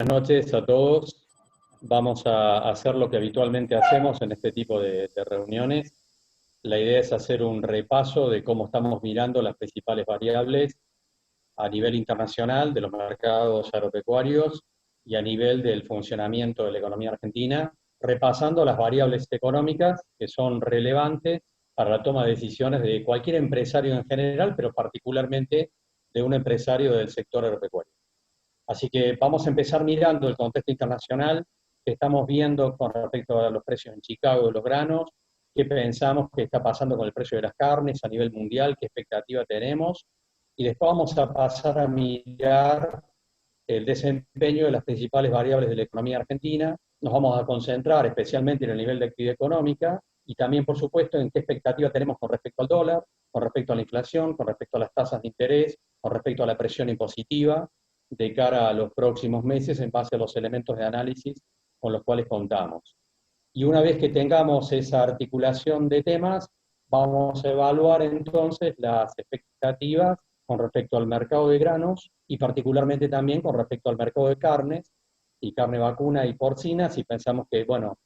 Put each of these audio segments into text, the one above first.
Buenas noches a todos. Vamos a hacer lo que habitualmente hacemos en este tipo de reuniones. La idea es hacer un repaso de cómo estamos mirando las principales variables a nivel internacional de los mercados agropecuarios y a nivel del funcionamiento de la economía argentina, repasando las variables económicas que son relevantes para la toma de decisiones de cualquier empresario en general, pero particularmente de un empresario del sector agropecuario. Así que vamos a empezar mirando el contexto internacional que estamos viendo con respecto a los precios en Chicago de los granos, qué pensamos que está pasando con el precio de las carnes a nivel mundial, qué expectativa tenemos, y después vamos a pasar a mirar el desempeño de las principales variables de la economía argentina. Nos vamos a concentrar especialmente en el nivel de actividad económica y también, por supuesto, en qué expectativa tenemos con respecto al dólar, con respecto a la inflación, con respecto a las tasas de interés, con respecto a la presión impositiva de cara a los próximos meses en base a los elementos de análisis con los cuales contamos. Y una vez que tengamos esa articulación de temas, vamos a evaluar entonces las expectativas con respecto al mercado de granos y particularmente también con respecto al mercado de carnes y carne vacuna y porcina, si pensamos que, bueno,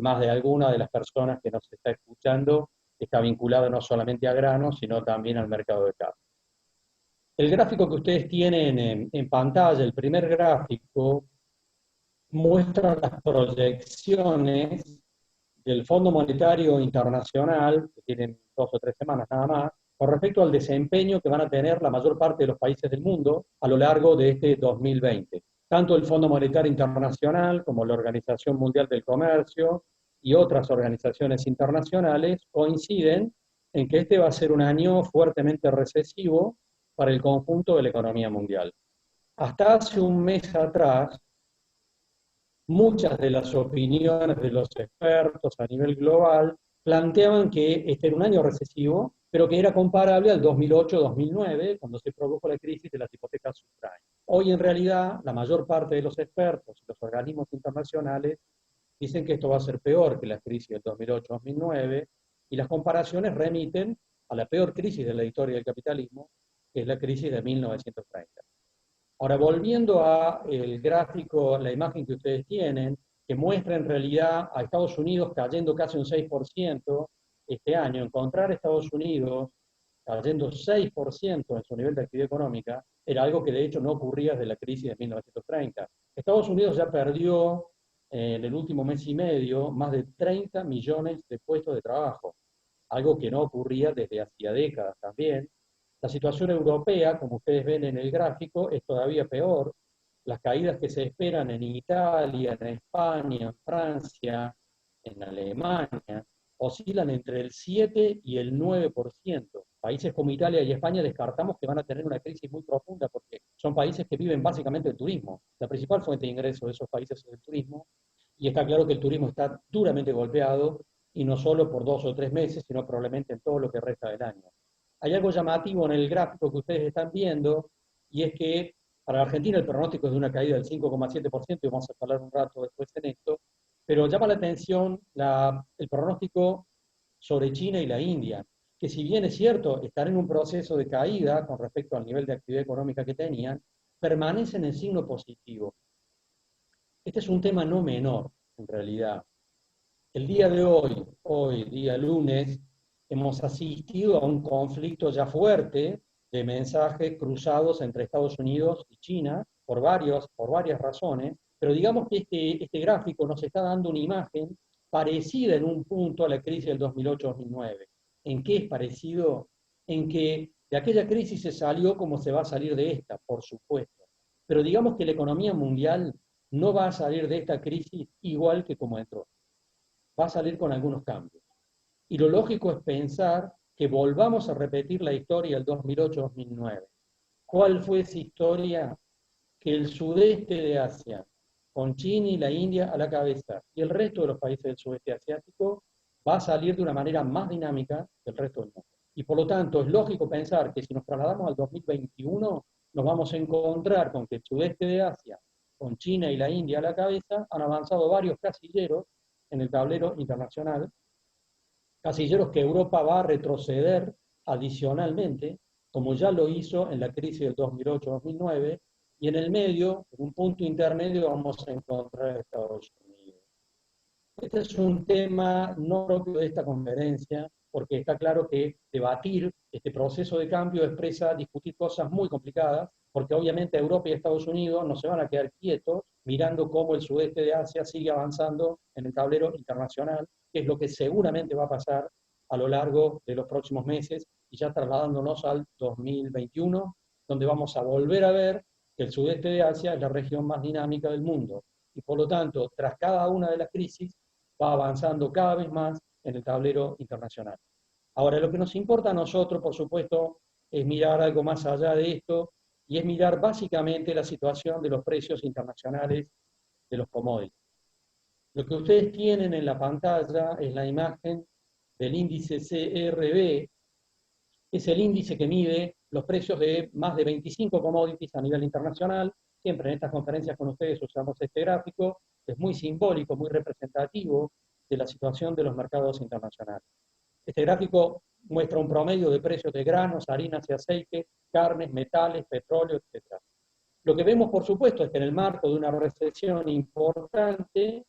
más de alguna de las personas que nos está escuchando está vinculada no solamente a granos, sino también al mercado de carne. El gráfico que ustedes tienen en pantalla, el primer gráfico, muestra las proyecciones del Fondo Monetario Internacional, que tienen 2 o 3 semanas nada más, con respecto al desempeño que van a tener la mayor parte de los países del mundo a lo largo de este 2020. Tanto el Fondo Monetario Internacional como la Organización Mundial del Comercio y otras organizaciones internacionales coinciden en que este va a ser un año fuertemente recesivo para el conjunto de la economía mundial. Hasta hace un mes atrás, muchas de las opiniones de los expertos a nivel global planteaban que este era un año recesivo, pero que era comparable al 2008-2009, cuando se produjo la crisis de las hipotecas subprime. Hoy, en realidad, la mayor parte de los expertos y los organismos internacionales dicen que esto va a ser peor que la crisis del 2008-2009, y las comparaciones remiten a la peor crisis de la historia del capitalismo, que es la crisis de 1930. Ahora, volviendo a el gráfico, la imagen que ustedes tienen, que muestra en realidad a Estados Unidos cayendo casi un 6% este año, encontrar a Estados Unidos cayendo 6% en su nivel de actividad económica era algo que de hecho no ocurría desde la crisis de 1930. Estados Unidos ya perdió en el último mes y medio más de 30 millones de puestos de trabajo, algo que no ocurría desde hacía décadas también. La situación europea, como ustedes ven en el gráfico, es todavía peor. Las caídas que se esperan en Italia, en España, en Francia, en Alemania, oscilan entre el 7 y el 9%. Países como Italia y España descartamos que van a tener una crisis muy profunda porque son países que viven básicamente del turismo. La principal fuente de ingreso de esos países es el turismo, y está claro que el turismo está duramente golpeado, y no solo por 2 o 3 meses, sino probablemente en todo lo que resta del año. Hay algo llamativo en el gráfico que ustedes están viendo, y es que para la Argentina el pronóstico es de una caída del 5,7%, y vamos a hablar un rato después en esto, pero llama la atención el pronóstico sobre China y la India, que si bien es cierto, están en un proceso de caída con respecto al nivel de actividad económica que tenían, permanecen en signo positivo. Este es un tema no menor, en realidad. El día de hoy, día lunes, hemos asistido a un conflicto ya fuerte de mensajes cruzados entre Estados Unidos y China por varias razones, pero digamos que este gráfico nos está dando una imagen parecida en un punto a la crisis del 2008-2009. ¿En qué es parecido? En que de aquella crisis se salió como se va a salir de esta, por supuesto. Pero digamos que la economía mundial no va a salir de esta crisis igual que como entró, va a salir con algunos cambios. Y lo lógico es pensar que volvamos a repetir la historia del 2008-2009. ¿Cuál fue esa historia? Que el sudeste de Asia, con China y la India a la cabeza, y el resto de los países del sudeste asiático, va a salir de una manera más dinámica que el resto del mundo. Y por lo tanto es lógico pensar que si nos trasladamos al 2021, nos vamos a encontrar con que el sudeste de Asia, con China y la India a la cabeza, han avanzado varios casilleros en el tablero internacional, casilleros que Europa va a retroceder adicionalmente, como ya lo hizo en la crisis del 2008-2009, y en el medio, en un punto intermedio, vamos a encontrar a Estados Unidos. Este es un tema no propio de esta conferencia, porque está claro que debatir este proceso de cambio expresa discutir cosas muy complicadas, porque obviamente Europa y Estados Unidos no se van a quedar quietos mirando cómo el sudeste de Asia sigue avanzando en el tablero internacional, que es lo que seguramente va a pasar a lo largo de los próximos meses, y ya trasladándonos al 2021, donde vamos a volver a ver que el sudeste de Asia es la región más dinámica del mundo, y por lo tanto, tras cada una de las crisis, va avanzando cada vez más en el tablero internacional. Ahora, lo que nos importa a nosotros, por supuesto, es mirar algo más allá de esto, y es mirar básicamente la situación de los precios internacionales de los commodities. Lo que ustedes tienen en la pantalla es la imagen del índice CRB, es el índice que mide los precios de más de 25 commodities a nivel internacional. Siempre en estas conferencias con ustedes usamos este gráfico, es muy simbólico, muy representativo de la situación de los mercados internacionales. Este gráfico muestra un promedio de precios de granos, harinas y aceite, carnes, metales, petróleo, etc. Lo que vemos, por supuesto, es que en el marco de una recesión importante,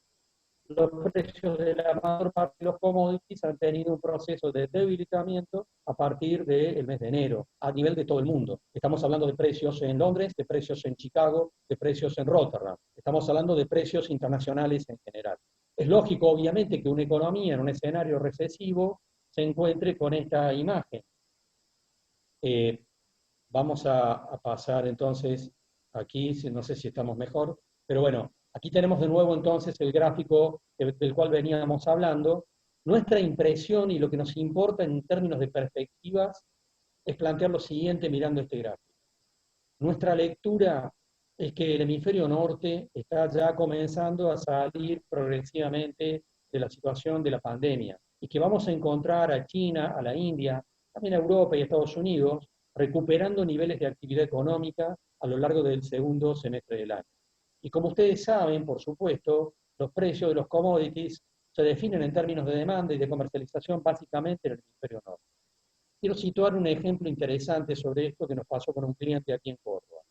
los precios de la mayor parte de los commodities han tenido un proceso de debilitamiento a partir del mes de enero, a nivel de todo el mundo. Estamos hablando de precios en Londres, de precios en Chicago, de precios en Rotterdam. Estamos hablando de precios internacionales en general. Es lógico, obviamente, que una economía en un escenario recesivo se encuentre con esta imagen. Vamos a pasar entonces aquí, no sé si estamos mejor, pero bueno, aquí tenemos de nuevo entonces el gráfico del cual veníamos hablando. Nuestra impresión y lo que nos importa en términos de perspectivas es plantear lo siguiente mirando este gráfico. Nuestra lectura es que el hemisferio norte está ya comenzando a salir progresivamente de la situación de la pandemia y que vamos a encontrar a China, a la India, también a Europa y a Estados Unidos recuperando niveles de actividad económica a lo largo del segundo semestre del año. Y como ustedes saben, por supuesto, los precios de los commodities se definen en términos de demanda y de comercialización básicamente en el hemisferio norte. Quiero situar un ejemplo interesante sobre esto que nos pasó con un cliente aquí en Córdoba.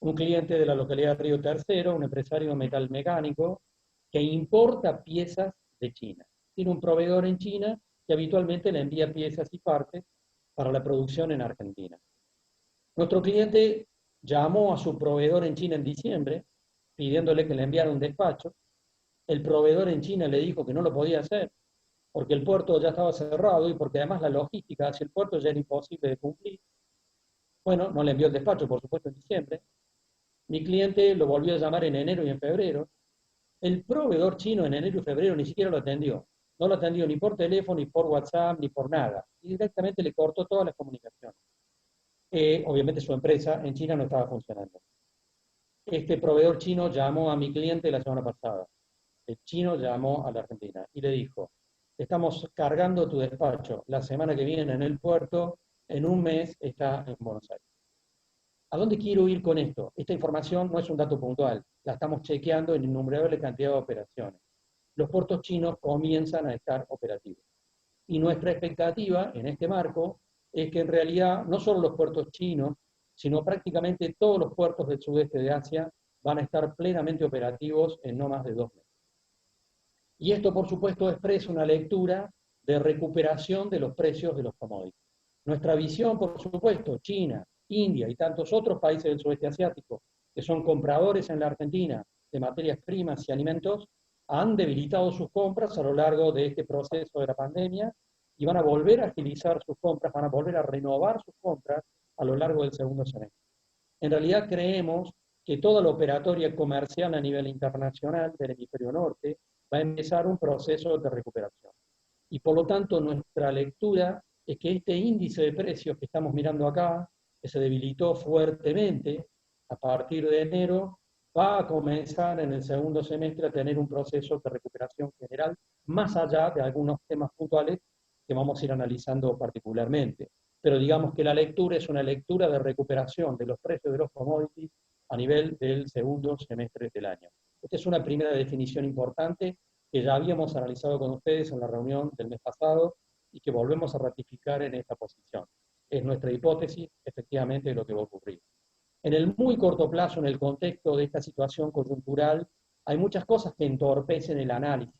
Un cliente de la localidad de Río Tercero, un empresario metalmecánico, que importa piezas de China. Tiene un proveedor en China que habitualmente le envía piezas y partes para la producción en Argentina. Nuestro cliente llamó a su proveedor en China en diciembre, pidiéndole que le enviara un despacho. El proveedor en China le dijo que no lo podía hacer, porque el puerto ya estaba cerrado y porque además la logística hacia el puerto ya era imposible de cumplir. Bueno, no le envió el despacho, por supuesto, en diciembre. Mi cliente lo volvió a llamar en enero y en febrero. El proveedor chino en enero y febrero ni siquiera lo atendió. No lo atendió ni por teléfono, ni por WhatsApp, ni por nada. Y directamente le cortó todas las comunicaciones. Obviamente su empresa en China no estaba funcionando. Este proveedor chino llamó a mi cliente la semana pasada. El chino llamó a la Argentina y le dijo, estamos cargando tu despacho la semana que viene en el puerto, en un mes está en Buenos Aires. ¿A dónde quiero ir con esto? Esta información no es un dato puntual, la estamos chequeando en innumerable cantidad de operaciones. Los puertos chinos comienzan a estar operativos. Y nuestra expectativa en este marco es que en realidad no solo los puertos chinos, sino prácticamente todos los puertos del sudeste de Asia van a estar plenamente operativos en no más de 2 meses. Y esto, por supuesto, expresa una lectura de recuperación de los precios de los commodities. Nuestra visión, por supuesto, China, India y tantos otros países del sudeste asiático, que son compradores en la Argentina de materias primas y alimentos, han debilitado sus compras a lo largo de este proceso de la pandemia y van a volver a agilizar sus compras, van a volver a renovar sus compras a lo largo del segundo semestre. En realidad creemos que toda la operatoria comercial a nivel internacional del hemisferio norte va a empezar un proceso de recuperación. Y por lo tanto nuestra lectura es que este índice de precios que estamos mirando acá, que se debilitó fuertemente a partir de enero, va a comenzar en el segundo semestre a tener un proceso de recuperación general, más allá de algunos temas puntuales que vamos a ir analizando particularmente. Pero digamos que la lectura es una lectura de recuperación de los precios de los commodities a nivel del segundo semestre del año. Esta es una primera definición importante que ya habíamos analizado con ustedes en la reunión del mes pasado y que volvemos a ratificar en esta posición. Es nuestra hipótesis, efectivamente, de lo que va a ocurrir. En el muy corto plazo, en el contexto de esta situación coyuntural, hay muchas cosas que entorpecen el análisis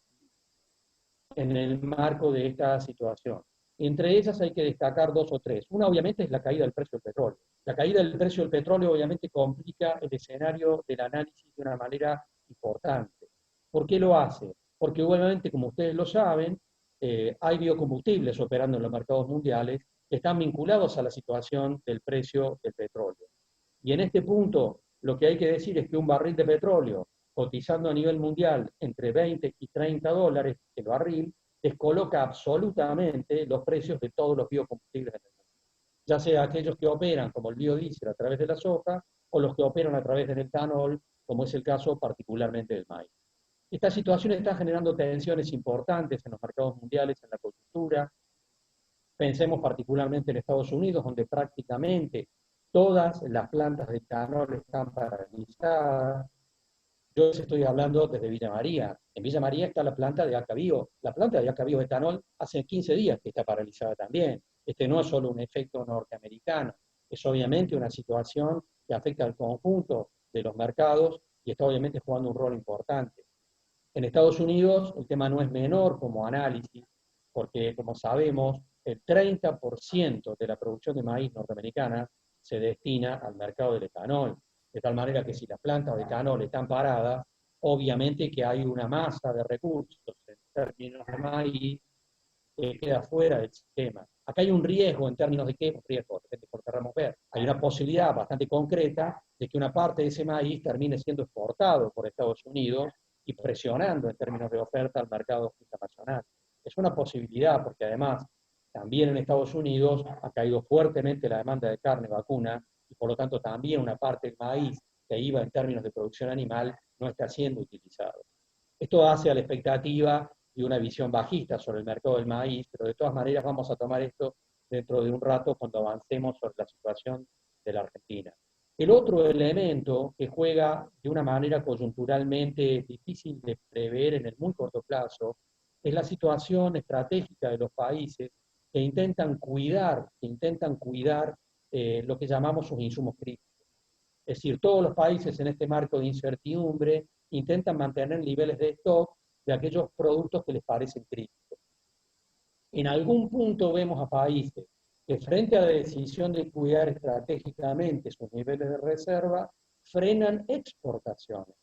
en el marco de esta situación. Entre ellas hay que destacar dos o tres. Una, obviamente, es la caída del precio del petróleo. La caída del precio del petróleo, obviamente, complica el escenario del análisis de una manera importante. ¿Por qué lo hace? Porque, obviamente, como ustedes lo saben, hay biocombustibles operando en los mercados mundiales que están vinculados a la situación del precio del petróleo. Y en este punto, lo que hay que decir es que un barril de petróleo cotizando a nivel mundial entre 20 y 30 dólares el barril, descoloca absolutamente los precios de todos los biocombustibles en el mundo. Ya sea aquellos que operan como el biodiesel a través de la soja, o los que operan a través del etanol, como es el caso particularmente del maíz. Esta situación está generando tensiones importantes en los mercados mundiales, en la coyuntura. Pensemos particularmente en Estados Unidos, donde prácticamente todas las plantas de etanol están paralizadas. Yo les estoy hablando desde Villa María. En Villa María está la planta de Acabío. La planta de Acabío Etanol hace 15 días que está paralizada también. Este no es solo un efecto norteamericano, es obviamente una situación que afecta al conjunto de los mercados y está obviamente jugando un rol importante. En Estados Unidos el tema no es menor como análisis, porque como sabemos, el 30% de la producción de maíz norteamericana se destina al mercado del etanol, de tal manera que si las plantas de etanol están paradas, obviamente que hay una masa de recursos en términos de maíz que queda fuera del sistema. Acá hay un riesgo en términos de qué, un riesgo, depende por queramos ver. Hay una posibilidad bastante concreta de que una parte de ese maíz termine siendo exportado por Estados Unidos y presionando en términos de oferta al mercado internacional. Es una posibilidad porque además también en Estados Unidos ha caído fuertemente la demanda de carne vacuna y por lo tanto también una parte del maíz que iba en términos de producción animal no está siendo utilizado. Esto hace a la expectativa y una visión bajista sobre el mercado del maíz, pero de todas maneras vamos a tomar esto dentro de un rato cuando avancemos sobre la situación de la Argentina. El otro elemento que juega de una manera coyunturalmente difícil de prever en el muy corto plazo es la situación estratégica de los países que intentan cuidar lo que llamamos sus insumos críticos. Es decir, todos los países en este marco de incertidumbre intentan mantener niveles de stock de aquellos productos que les parecen críticos. En algún punto vemos a países que frente a la decisión de cuidar estratégicamente sus niveles de reserva, frenan exportaciones.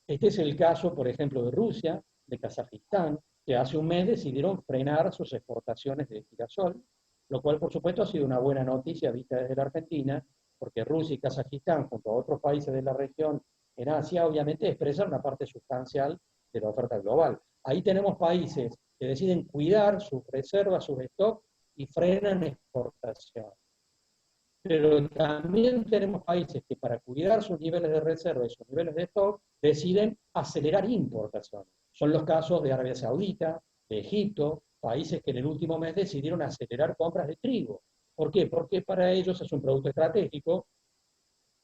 Este es el caso, por ejemplo, de Rusia, de Kazajistán, que hace un mes decidieron frenar sus exportaciones de girasol, lo cual, por supuesto, ha sido una buena noticia vista desde la Argentina, porque Rusia y Kazajistán, junto a otros países de la región en Asia, obviamente expresan una parte sustancial de la oferta global. Ahí tenemos países que deciden cuidar sus reservas, sus stocks y frenan exportaciones. Pero también tenemos países que para cuidar sus niveles de reserva y sus niveles de stock deciden acelerar importaciones. Son los casos de Arabia Saudita, de Egipto, países que en el último mes decidieron acelerar compras de trigo. ¿Por qué? Porque para ellos es un producto estratégico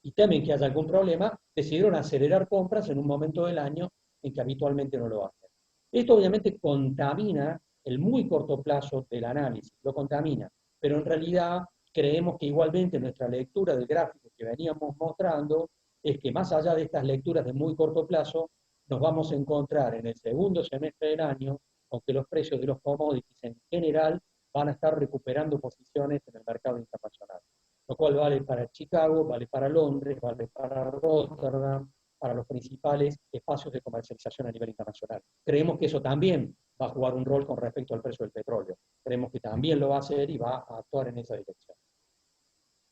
y temen que haya algún problema, decidieron acelerar compras en un momento del año en que habitualmente no lo hacen. Esto obviamente contamina el muy corto plazo del análisis, lo contamina, pero en realidad creemos que igualmente nuestra lectura del gráfico que veníamos mostrando es que más allá de estas lecturas de muy corto plazo, nos vamos a encontrar en el segundo semestre del año, aunque los precios de los commodities en general van a estar recuperando posiciones en el mercado internacional. Lo cual vale para Chicago, vale para Londres, vale para Rotterdam, para los principales espacios de comercialización a nivel internacional. Creemos que eso también va a jugar un rol con respecto al precio del petróleo. Creemos que también lo va a hacer y va a actuar en esa dirección.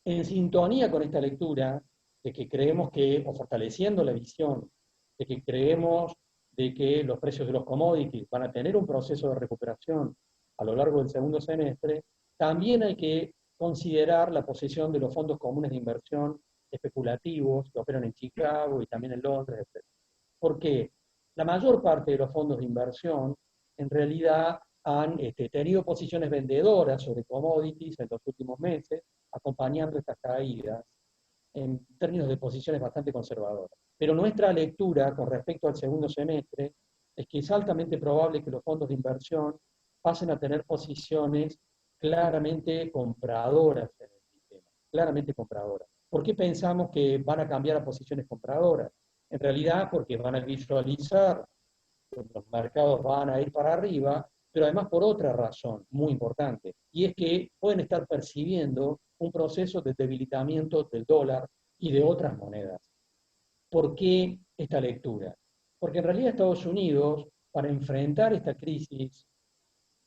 En sintonía con esta lectura, de que creemos que, o fortaleciendo la visión, de que creemos de que los precios de los commodities van a tener un proceso de recuperación a lo largo del segundo semestre, también hay que considerar la posición de los fondos comunes de inversión especulativos que operan en Chicago y también en Londres, etc. Porque la mayor parte de los fondos de inversión en realidad han tenido posiciones vendedoras sobre commodities en los últimos meses, acompañando estas caídas en términos de posiciones bastante conservadoras. Pero nuestra lectura con respecto al segundo semestre es que es altamente probable que los fondos de inversión pasen a tener posiciones claramente compradoras en el sistema, claramente compradoras. ¿Por qué pensamos que van a cambiar a posiciones compradoras? En realidad porque van a visualizar que los mercados van a ir para arriba, pero además por otra razón muy importante, y es que pueden estar percibiendo un proceso de debilitamiento del dólar y de otras monedas. ¿Por qué esta lectura? Porque en realidad Estados Unidos, para enfrentar esta crisis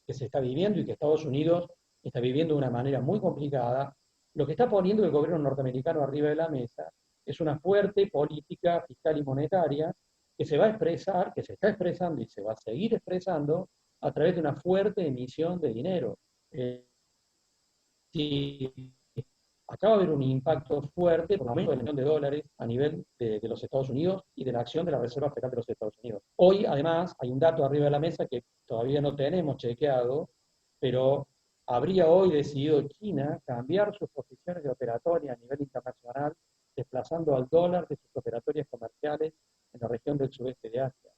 que se está viviendo y que Estados Unidos está viviendo de una manera muy complicada, lo que está poniendo el gobierno norteamericano arriba de la mesa es una fuerte política fiscal y monetaria que se va a expresar, que se está expresando y se va a seguir expresando a través de una fuerte emisión de dinero. Si acaba de haber un impacto fuerte por el aumento del millón de dólares a nivel de los Estados Unidos y de la acción de la Reserva Federal de los Estados Unidos. Hoy, además, hay un dato arriba de la mesa que todavía no tenemos chequeado, pero habría hoy decidido China cambiar sus posiciones de operatoria a nivel internacional, desplazando al dólar de sus operatorias comerciales en la región del sudeste de Asia.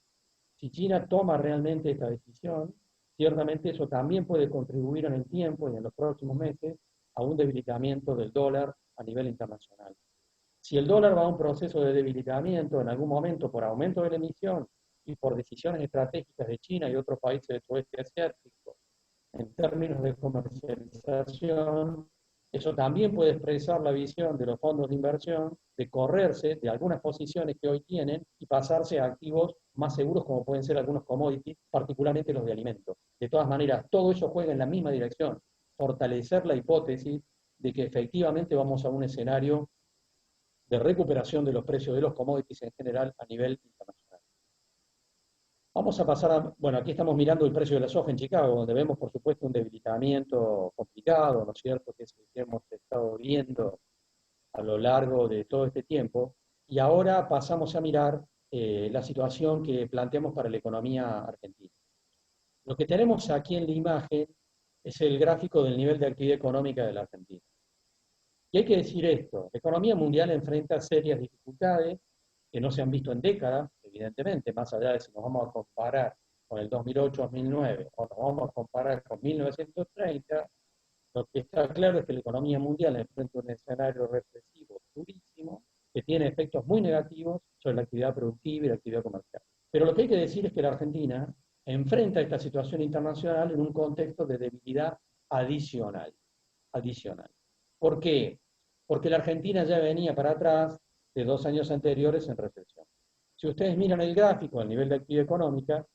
Si China toma realmente esta decisión, ciertamente eso también puede contribuir en el tiempo y en los próximos meses a un debilitamiento del dólar a nivel internacional. Si el dólar va a un proceso de debilitamiento en algún momento por aumento de la emisión y por decisiones estratégicas de China y otros países del sudeste asiático, en términos de comercialización, eso también puede expresar la visión de los fondos de inversión de correrse de algunas posiciones que hoy tienen y pasarse a activos más seguros como pueden ser algunos commodities, particularmente los de alimentos. De todas maneras, todo eso juega en la misma dirección, fortalecer la hipótesis de que efectivamente vamos a un escenario de recuperación de los precios de los commodities en general a nivel internacional. Vamos a pasar a, bueno, aquí estamos mirando el precio de la soja en Chicago, donde vemos, por supuesto, un debilitamiento complicado, ¿no es cierto?, que es el que hemos estado viendo a lo largo de todo este tiempo. Y ahora pasamos a mirar la situación que planteamos para la economía argentina. Lo que tenemos aquí en la imagen es el gráfico del nivel de actividad económica de la Argentina. Y hay que decir esto, la economía mundial enfrenta serias dificultades que no se han visto en décadas, evidentemente, más allá de si nos vamos a comparar con el 2008-2009 o nos vamos a comparar con 1930, lo que está claro es que la economía mundial enfrenta un escenario recesivo durísimo que tiene efectos muy negativos sobre la actividad productiva y la actividad comercial. Pero lo que hay que decir es que la Argentina enfrenta esta situación internacional en un contexto de debilidad adicional. ¿Por qué? Porque la Argentina ya venía para atrás de 2 años anteriores en recesión. Si ustedes miran el gráfico del nivel de actividad económica,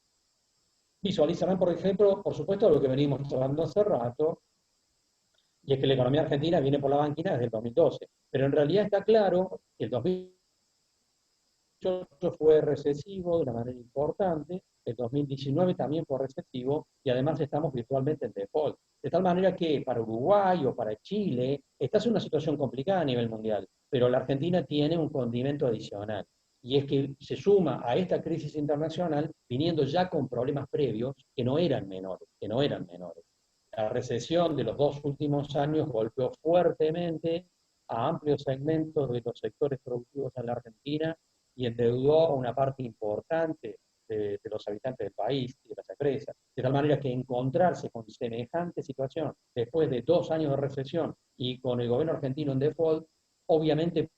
visualizarán, por ejemplo, por supuesto, lo que venimos hablando hace rato, y es que la economía argentina viene por la banquina desde el 2012. Pero en realidad está claro que el 2018 fue recesivo de una manera importante, el 2019 también fue recesivo, y además estamos virtualmente en default. De tal manera que para Uruguay o para Chile, esta es una situación complicada a nivel mundial, pero la Argentina tiene un condimento adicional, y es que se suma a esta crisis internacional viniendo ya con problemas previos que no eran menores. La recesión de los 2 últimos años golpeó fuertemente a amplios segmentos de los sectores productivos en la Argentina y endeudó a una parte importante de los habitantes del país y de las empresas. De tal manera que encontrarse con semejante situación después de 2 años de recesión y con el gobierno argentino en default, obviamente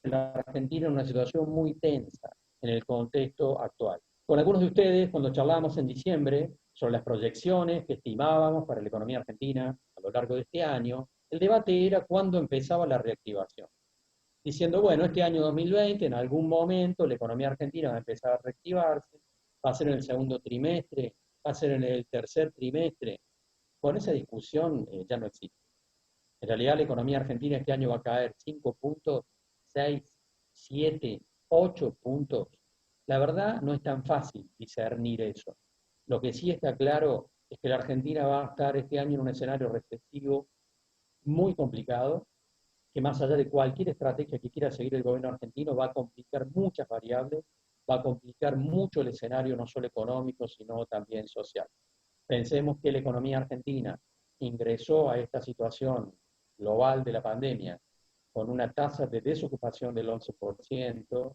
la Argentina en una situación muy tensa en el contexto actual. Con algunos de ustedes, cuando charlábamos en diciembre sobre las proyecciones que estimábamos para la economía argentina a lo largo de este año, el debate era cuándo empezaba la reactivación. Diciendo, bueno, este año 2020, en algún momento, la economía argentina va a empezar a reactivarse, va a ser en el segundo trimestre, va a ser en el tercer trimestre. Bueno, esa discusión ya no existe. En realidad, la economía argentina este año va a caer 5 puntos, 6, 7, 8 puntos. La verdad, no es tan fácil discernir eso. Lo que sí está claro es que la Argentina va a estar este año en un escenario recesivo muy complicado, que más allá de cualquier estrategia que quiera seguir el gobierno argentino, va a complicar muchas variables, va a complicar mucho el escenario no solo económico, sino también social. Pensemos que la economía argentina ingresó a esta situación global de la pandemia con una tasa de desocupación del 11%,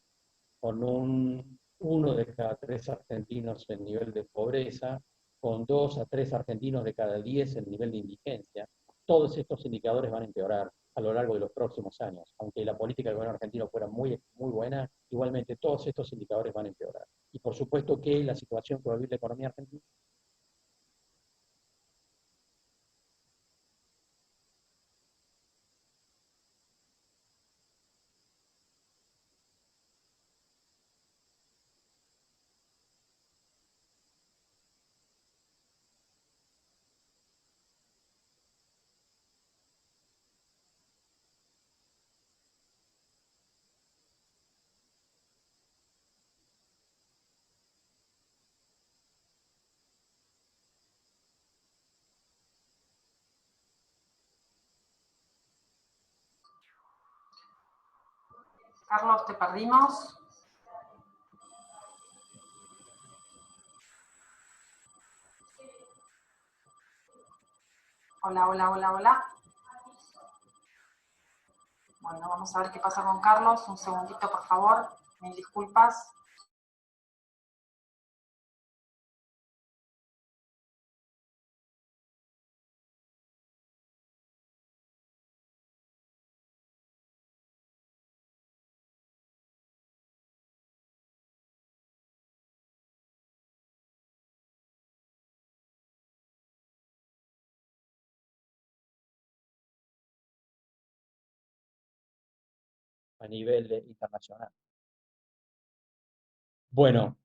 con uno de cada 3 argentinos en nivel de pobreza, con 2 a 3 argentinos de cada 10 en nivel de indigencia. Todos estos indicadores van a empeorar a lo largo de los próximos años. Aunque la política del gobierno argentino fuera muy, muy buena, igualmente todos estos indicadores van a empeorar. Y por supuesto que la situación que va a vivir la economía argentina. Carlos, te perdimos. Hola, hola, hola, hola. Bueno, vamos a ver qué pasa con Carlos. Un segundito, por favor. Mil disculpas. A nivel internacional. Bueno,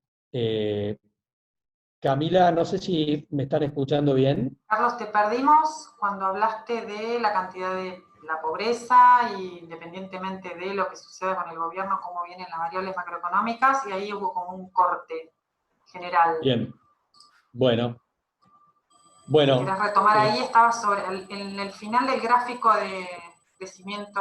Camila, no sé si me están escuchando bien. Carlos, te perdimos cuando hablaste de la cantidad de la pobreza, y independientemente de lo que suceda con el gobierno, cómo vienen las variables macroeconómicas, y ahí hubo como un corte general. Bien, bueno. Si querés retomar ahí, estaba en el final del gráfico de crecimiento,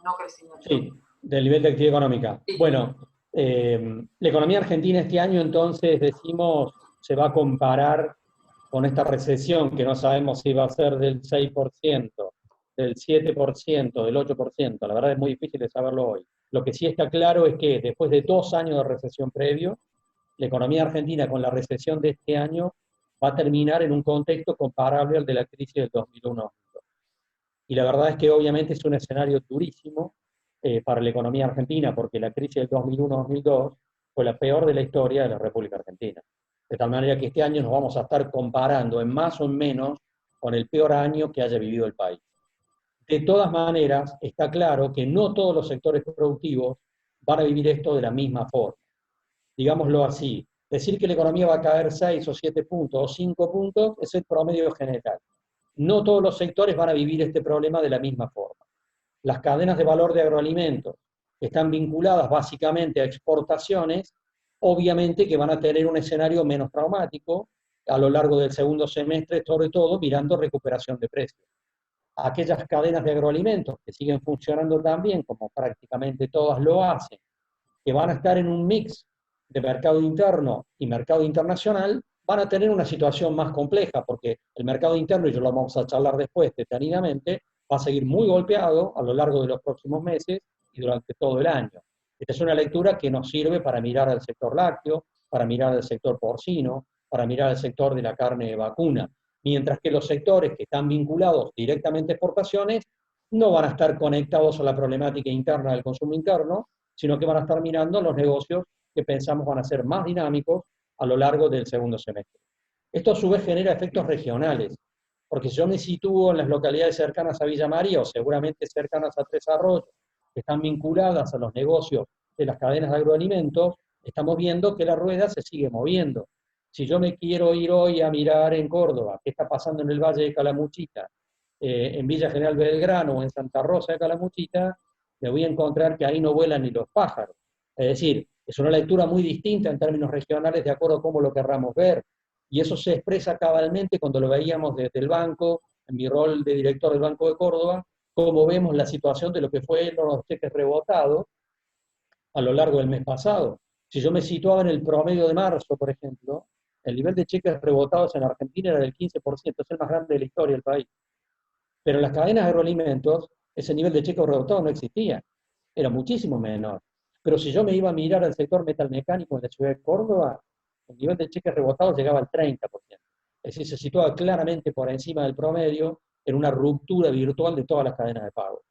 no crecimiento. Sí, del nivel de actividad económica. Sí. Bueno, la economía argentina este año, entonces, decimos, se va a comparar con esta recesión que no sabemos si va a ser del 6%, del 7%, del 8%. La verdad es muy difícil de saberlo hoy. Lo que sí está claro es que después de 2 años de recesión previo, la economía argentina con la recesión de este año va a terminar en un contexto comparable al de la crisis del 2001. Y la verdad es que obviamente es un escenario durísimo para la economía argentina, porque la crisis del 2001-2002 fue la peor de la historia de la República Argentina. De tal manera que este año nos vamos a estar comparando en más o en menos con el peor año que haya vivido el país. De todas maneras, está claro que no todos los sectores productivos van a vivir esto de la misma forma. Digámoslo así, decir que la economía va a caer 6 o 7 puntos o 5 puntos es el promedio general. No todos los sectores van a vivir este problema de la misma forma. Las cadenas de valor de agroalimentos, que están vinculadas básicamente a exportaciones, obviamente que van a tener un escenario menos traumático a lo largo del segundo semestre, sobre todo mirando recuperación de precios. Aquellas cadenas de agroalimentos que siguen funcionando tan bien como prácticamente todas lo hacen, que van a estar en un mix de mercado interno y mercado internacional, van a tener una situación más compleja, porque el mercado interno, y yo lo vamos a charlar después detenidamente, va a seguir muy golpeado a lo largo de los próximos meses y durante todo el año. Esta es una lectura que nos sirve para mirar al sector lácteo, para mirar al sector porcino, para mirar al sector de la carne vacuna, mientras que los sectores que están vinculados directamente a exportaciones no van a estar conectados a la problemática interna del consumo interno, sino que van a estar mirando los negocios que pensamos van a ser más dinámicos a lo largo del segundo semestre. Esto a su vez genera efectos regionales, porque si yo me sitúo en las localidades cercanas a Villa María o seguramente cercanas a Tres Arroyos, que están vinculadas a los negocios de las cadenas de agroalimentos, estamos viendo que la rueda se sigue moviendo. Si yo me quiero ir hoy a mirar en Córdoba qué está pasando en el Valle de Calamuchita, en Villa General Belgrano o en Santa Rosa de Calamuchita, me voy a encontrar que ahí no vuelan ni los pájaros. Es decir, es una lectura muy distinta en términos regionales de acuerdo a cómo lo querramos ver. Y eso se expresa cabalmente cuando lo veíamos desde el banco, en mi rol de director del Banco de Córdoba, cómo vemos la situación de lo que fueron los cheques rebotados a lo largo del mes pasado. Si yo me situaba en el promedio de marzo, por ejemplo, el nivel de cheques rebotados en Argentina era del 15%, es el más grande de la historia del país. Pero en las cadenas de agroalimentos, ese nivel de cheques rebotados no existía, era muchísimo menor. Pero si yo me iba a mirar al sector metalmecánico en la ciudad de Córdoba, el nivel de cheques rebotados llegaba al 30%. Es decir, se situaba claramente por encima del promedio, en una ruptura virtual de todas las cadenas de pagos.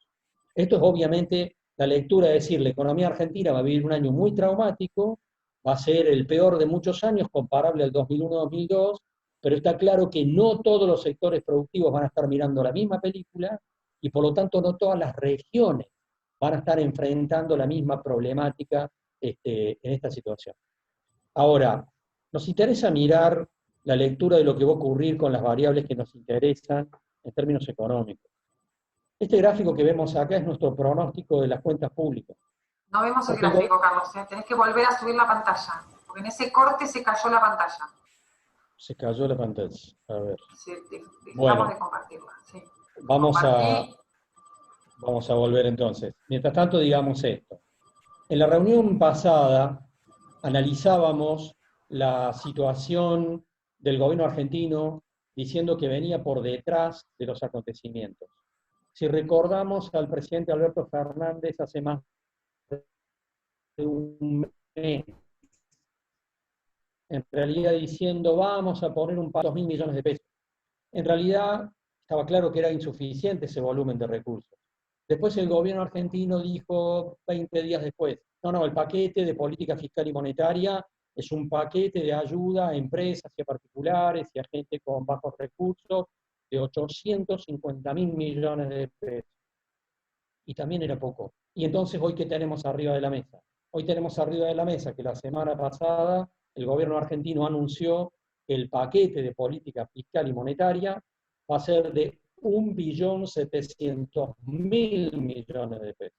Esto es obviamente la lectura de decir, la economía argentina va a vivir un año muy traumático, va a ser el peor de muchos años, comparable al 2001-2002, pero está claro que no todos los sectores productivos van a estar mirando la misma película, y por lo tanto no todas las regiones van a estar enfrentando la misma problemática en esta situación. Ahora, nos interesa mirar la lectura de lo que va a ocurrir con las variables que nos interesan en términos económicos. Este gráfico que vemos acá es nuestro pronóstico de las cuentas públicas. No vemos el gráfico, Carlos, tenés que volver a subir la pantalla, porque en ese corte se cayó la pantalla. Se cayó la pantalla, a ver. Sí, bueno, de compartirla. Sí. Vamos a volver entonces. Mientras tanto, digamos esto. En la reunión pasada analizábamos la situación del gobierno argentino diciendo que venía por detrás de los acontecimientos. Si recordamos al presidente Alberto Fernández hace más de un mes, en realidad diciendo vamos a poner un pago de 2.000 millones de pesos. En realidad estaba claro que era insuficiente ese volumen de recursos. Después el gobierno argentino dijo 20 días después, no, el paquete de política fiscal y monetaria es un paquete de ayuda a empresas y a particulares y a gente con bajos recursos de 850.000 millones de pesos. Y también era poco. Y entonces, ¿hoy qué tenemos arriba de la mesa? Hoy tenemos arriba de la mesa que la semana pasada el gobierno argentino anunció que el paquete de política fiscal y monetaria va a ser de 1.700.000 millones de pesos.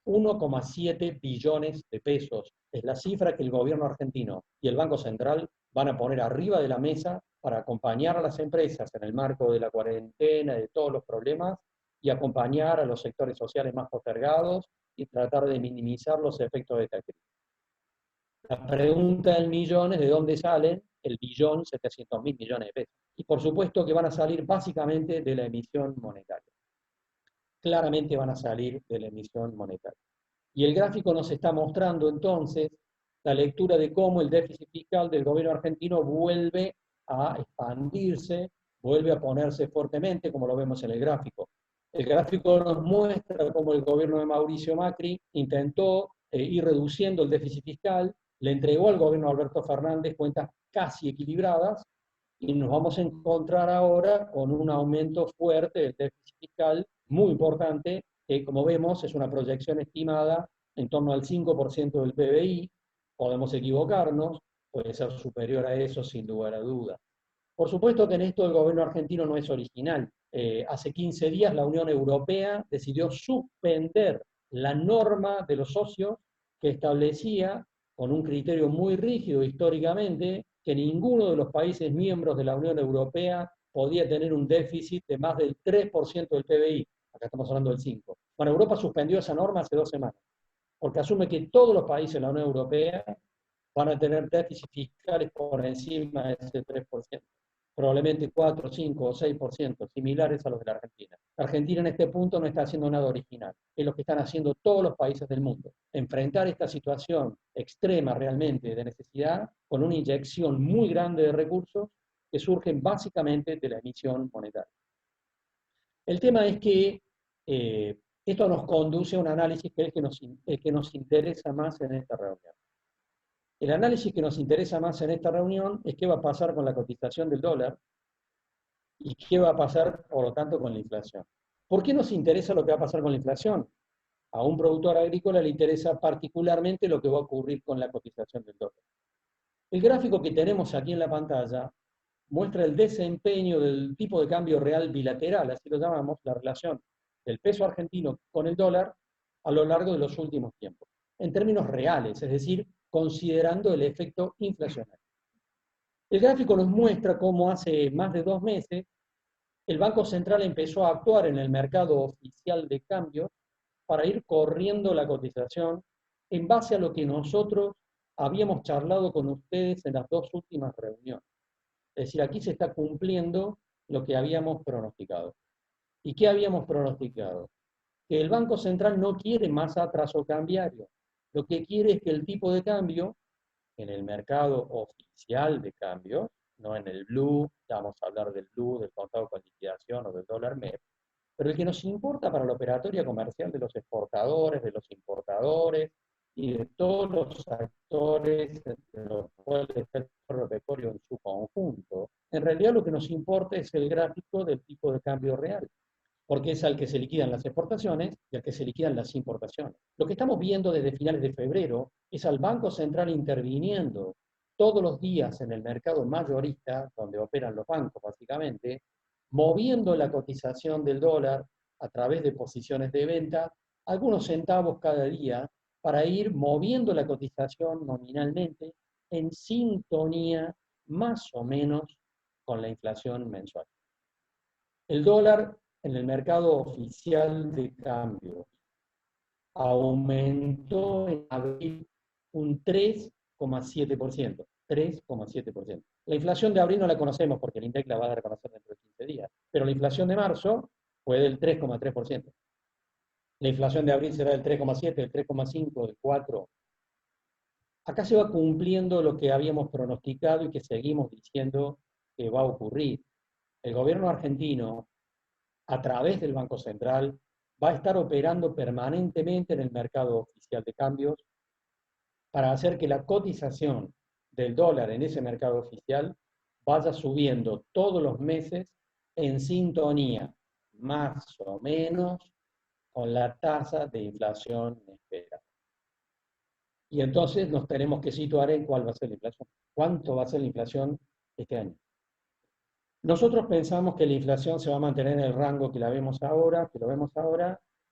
1,7 billones de pesos es la cifra que el gobierno argentino y el Banco Central van a poner arriba de la mesa para acompañar a las empresas en el marco de la cuarentena, de todos los problemas, y acompañar a los sectores sociales más postergados y tratar de minimizar los efectos de esta crisis. La pregunta del millón es de dónde salen el 1.700.000 millones de pesos. Y por supuesto que van a salir básicamente de la emisión monetaria. Claramente van a salir de la emisión monetaria. Y el gráfico nos está mostrando entonces la lectura de cómo el déficit fiscal del gobierno argentino vuelve a expandirse, vuelve a ponerse fuertemente, como lo vemos en el gráfico. El gráfico nos muestra cómo el gobierno de Mauricio Macri intentó ir reduciendo el déficit fiscal, le entregó al gobierno de Alberto Fernández cuentas casi equilibradas, y nos vamos a encontrar ahora con un aumento fuerte del déficit fiscal, muy importante, que como vemos es una proyección estimada en torno al 5% del PBI, podemos equivocarnos, puede ser superior a eso sin lugar a dudas. Por supuesto que en esto el gobierno argentino no es original. Hace 15 días la Unión Europea decidió suspender la norma de los socios que establecía, con un criterio muy rígido históricamente, que ninguno de los países miembros de la Unión Europea podía tener un déficit de más del 3% del PBI. Acá estamos hablando del 5%. Bueno, Europa suspendió esa norma hace 2 semanas, porque asume que todos los países de la Unión Europea van a tener déficits fiscales por encima de ese 3%. Probablemente 4, 5 o 6%, similares a los de la Argentina. La Argentina en este punto no está haciendo nada original, es lo que están haciendo todos los países del mundo. Enfrentar esta situación extrema realmente de necesidad con una inyección muy grande de recursos que surgen básicamente de la emisión monetaria. El tema es que esto nos conduce a un análisis que es el que nos interesa más en esta reunión. El análisis que nos interesa más en esta reunión es qué va a pasar con la cotización del dólar y qué va a pasar, por lo tanto, con la inflación. ¿Por qué nos interesa lo que va a pasar con la inflación? A un productor agrícola le interesa particularmente lo que va a ocurrir con la cotización del dólar. El gráfico que tenemos aquí en la pantalla muestra el desempeño del tipo de cambio real bilateral, así lo llamamos, la relación del peso argentino con el dólar a lo largo de los últimos tiempos, en términos reales, es decir, considerando el efecto inflacionario. El gráfico nos muestra cómo hace más de 2 meses el Banco Central empezó a actuar en el mercado oficial de cambio para ir corriendo la cotización en base a lo que nosotros habíamos charlado con ustedes en las 2 últimas reuniones. Es decir, aquí se está cumpliendo lo que habíamos pronosticado. ¿Y qué habíamos pronosticado? Que el Banco Central no quiere más atraso cambiario. Lo que quiere es que el tipo de cambio en el mercado oficial de cambio no en el blue, ya vamos a hablar del blue, del contado con liquidación o del dólar MEP, pero el que nos importa para la operatoria comercial de los exportadores, de los importadores y de todos los actores de los cuales está el agropecuario en su conjunto, en realidad lo que nos importa es el gráfico del tipo de cambio real, porque es al que se liquidan las exportaciones y al que se liquidan las importaciones. Lo que estamos viendo desde finales de febrero es al Banco Central interviniendo todos los días en el mercado mayorista, donde operan los bancos básicamente, moviendo la cotización del dólar a través de posiciones de venta, algunos centavos cada día, para ir moviendo la cotización nominalmente en sintonía más o menos con la inflación mensual. El dólar en el mercado oficial de cambio aumentó en abril un 3,7%. 3,7%. La inflación de abril no la conocemos porque el INDEC la va a dar a conocer dentro de 15 días, pero la inflación de marzo fue del 3,3%. La inflación de abril será del 3,7, del 3,5, del 4. Acá se va cumpliendo lo que habíamos pronosticado y que seguimos diciendo que va a ocurrir. El gobierno argentino, a través del Banco Central, va a estar operando permanentemente en el mercado oficial de cambios para hacer que la cotización del dólar en ese mercado oficial vaya subiendo todos los meses en sintonía, más o menos, con la tasa de inflación esperada. Y entonces nos tenemos que situar en cuál va a ser la inflación. ¿Cuánto va a ser la inflación este año? Nosotros pensamos que la inflación se va a mantener en el rango que lo vemos ahora,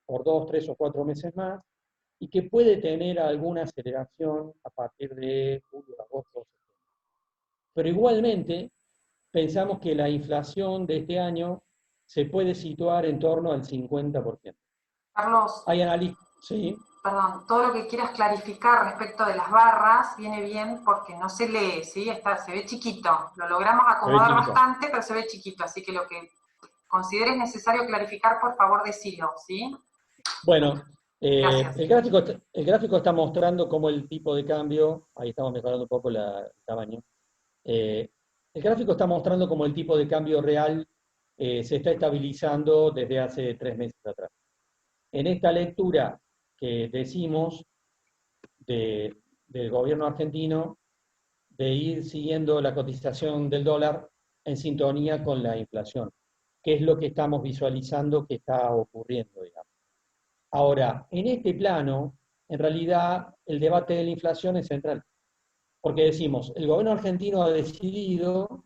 por 2, 3 o 4 meses más, y que puede tener alguna aceleración a partir de julio, agosto, septiembre. Pero igualmente, pensamos que la inflación de este año se puede situar en torno al 50%. Carlos, Hay analistas, sí. perdón, todo lo que quieras clarificar respecto de las barras viene bien porque no se lee, ¿sí? Se ve chiquito. Lo logramos acomodar bastante, pero se ve chiquito. Así que lo que consideres necesario clarificar, por favor, decilo, ¿sí? Bueno, el gráfico está mostrando cómo el tipo de cambio, ahí estamos mejorando un poco el tamaño, el gráfico está mostrando cómo el tipo de cambio real se está estabilizando desde hace 3 meses atrás. En esta lectura que decimos del gobierno argentino, de ir siguiendo la cotización del dólar en sintonía con la inflación, que es lo que estamos visualizando que está ocurriendo, digamos. Ahora, en este plano, en realidad, el debate de la inflación es central, porque decimos, el gobierno argentino ha decidido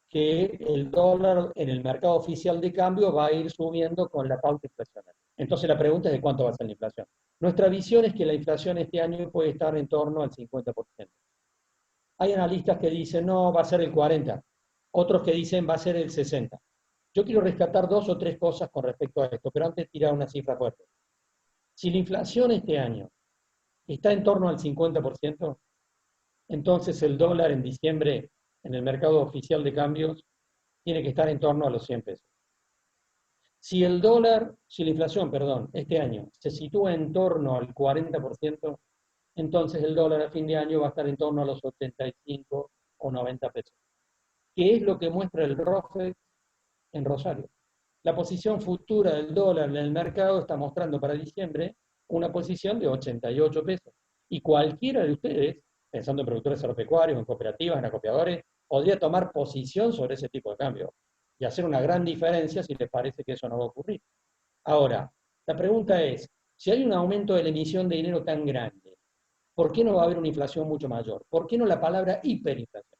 que el dólar en el mercado oficial de cambio va a ir subiendo con la pauta inflacionaria. Entonces la pregunta es de cuánto va a ser la inflación. Nuestra visión es que la inflación este año puede estar en torno al 50%. Hay analistas que dicen, no, va a ser el 40%. Otros que dicen, va a ser el 60%. Yo quiero rescatar 2 o 3 cosas con respecto a esto, pero antes tirar una cifra fuerte. Si la inflación este año está en torno al 50%, entonces el dólar en diciembre en el mercado oficial de cambios tiene que estar en torno a los 100 pesos. Si la inflación, este año se sitúa en torno al 40%, entonces el dólar a fin de año va a estar en torno a los 85 o 90 pesos. ¿Qué es lo que muestra el ROFEX en Rosario? La posición futura del dólar en el mercado está mostrando para diciembre una posición de 88 pesos. Y cualquiera de ustedes, pensando en productores agropecuarios, en cooperativas, en acopiadores, podría tomar posición sobre ese tipo de cambio y hacer una gran diferencia si les parece que eso no va a ocurrir. Ahora, la pregunta es, si hay un aumento de la emisión de dinero tan grande, ¿por qué no va a haber una inflación mucho mayor? ¿Por qué no la palabra hiperinflación?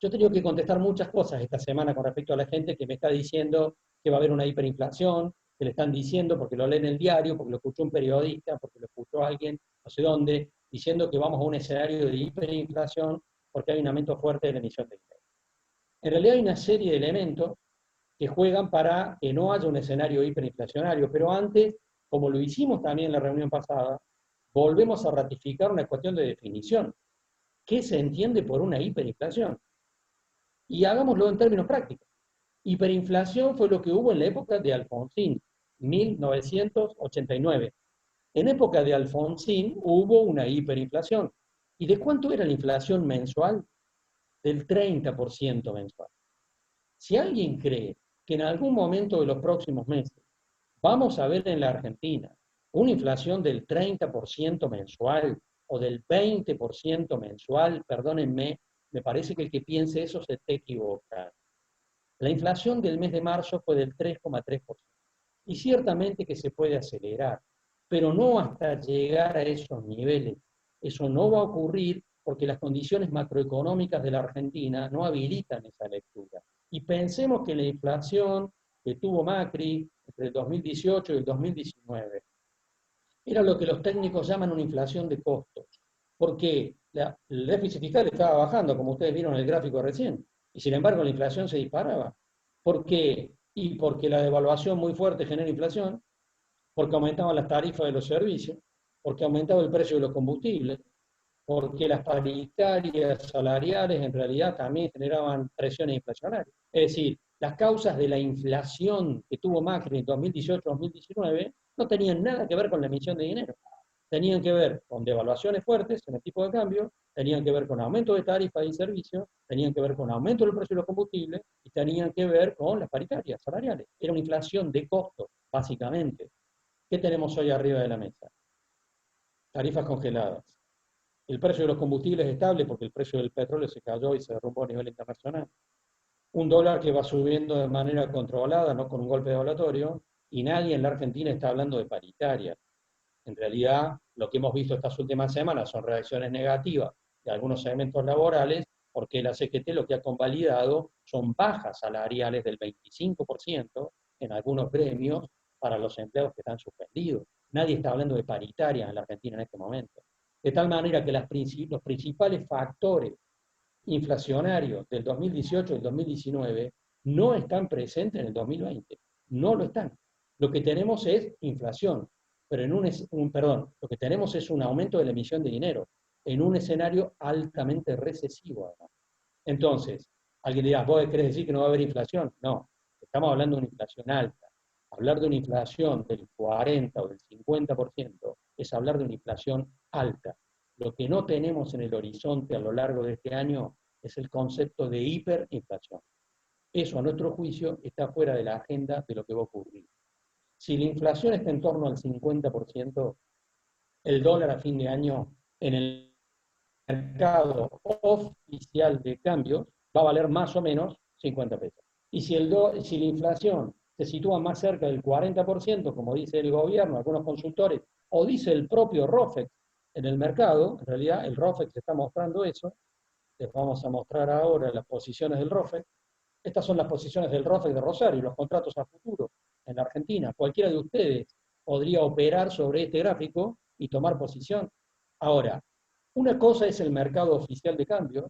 Yo he tenido que contestar muchas cosas esta semana con respecto a la gente que me está diciendo que va a haber una hiperinflación, que le están diciendo porque lo lee en el diario, porque lo escuchó un periodista, porque lo escuchó alguien, no sé dónde, diciendo que vamos a un escenario de hiperinflación porque hay un aumento fuerte de la emisión de dinero. En realidad hay una serie de elementos que juegan para que no haya un escenario hiperinflacionario, pero antes, como lo hicimos también en la reunión pasada, volvemos a ratificar una cuestión de definición. ¿Qué se entiende por una hiperinflación? Y hagámoslo en términos prácticos. Hiperinflación fue lo que hubo en la época de Alfonsín, 1989. En época de Alfonsín hubo una hiperinflación. ¿Y de cuánto era la inflación mensual? del 30% mensual. Si alguien cree que en algún momento de los próximos meses vamos a ver en la Argentina una inflación del 30% mensual o del 20% mensual, perdónenme, me parece que el que piense eso se está equivocando. La inflación del mes de marzo fue del 3,3%. Y ciertamente que se puede acelerar, pero no hasta llegar a esos niveles. Eso no va a ocurrir porque las condiciones macroeconómicas de la Argentina no habilitan esa lectura. Y pensemos que la inflación que tuvo Macri entre el 2018 y el 2019 era lo que los técnicos llaman una inflación de costos, porque el déficit fiscal estaba bajando, como ustedes vieron en el gráfico recién, y sin embargo la inflación se disparaba. ¿Por qué? Y porque la devaluación muy fuerte genera inflación, porque aumentaban las tarifas de los servicios, porque aumentaba el precio de los combustibles, porque las paritarias salariales en realidad también generaban presiones inflacionarias. Es decir, las causas de la inflación que tuvo Macri en 2018-2019 no tenían nada que ver con la emisión de dinero. Tenían que ver con devaluaciones fuertes en el tipo de cambio, tenían que ver con aumento de tarifas y servicios, tenían que ver con aumento del precio de los combustibles y tenían que ver con las paritarias salariales. Era una inflación de costos, básicamente. ¿Qué tenemos hoy arriba de la mesa? Tarifas congeladas. El precio de los combustibles es estable porque el precio del petróleo se cayó y se derrumbó a nivel internacional. Un dólar que va subiendo de manera controlada, no con un golpe devaluatorio, y nadie en la Argentina está hablando de paritaria. En realidad, lo que hemos visto estas últimas semanas son reacciones negativas de algunos segmentos laborales, porque la CGT lo que ha convalidado son bajas salariales del 25% en algunos gremios para los empleados que están suspendidos. Nadie está hablando de paritaria en la Argentina en este momento. De tal manera que los principales factores inflacionarios del 2018 y del 2019 no están presentes en el 2020. No lo están. Lo que tenemos es inflación, pero lo que tenemos es un aumento de la emisión de dinero en un escenario altamente recesivo, además. Entonces, alguien dirá, ¿vos querés decir que no va a haber inflación? No, estamos hablando de una inflación alta. Hablar de una inflación del 40 o del 50% es hablar de una inflación alta. Lo que no tenemos en el horizonte a lo largo de este año es el concepto de hiperinflación. Eso, a nuestro juicio, está fuera de la agenda de lo que va a ocurrir. Si la inflación está en torno al 50%, el dólar a fin de año en el mercado oficial de cambios va a valer más o menos 50 pesos. Y si la inflación se sitúa más cerca del 40%, como dice el gobierno, algunos consultores, o dice el propio ROFEX en el mercado, en realidad el ROFEX está mostrando eso, les vamos a mostrar ahora las posiciones del ROFEX. Estas son las posiciones del ROFEX de Rosario, los contratos a futuro en la Argentina. Cualquiera de ustedes podría operar sobre este gráfico y tomar posición. Ahora, una cosa es el mercado oficial de cambios,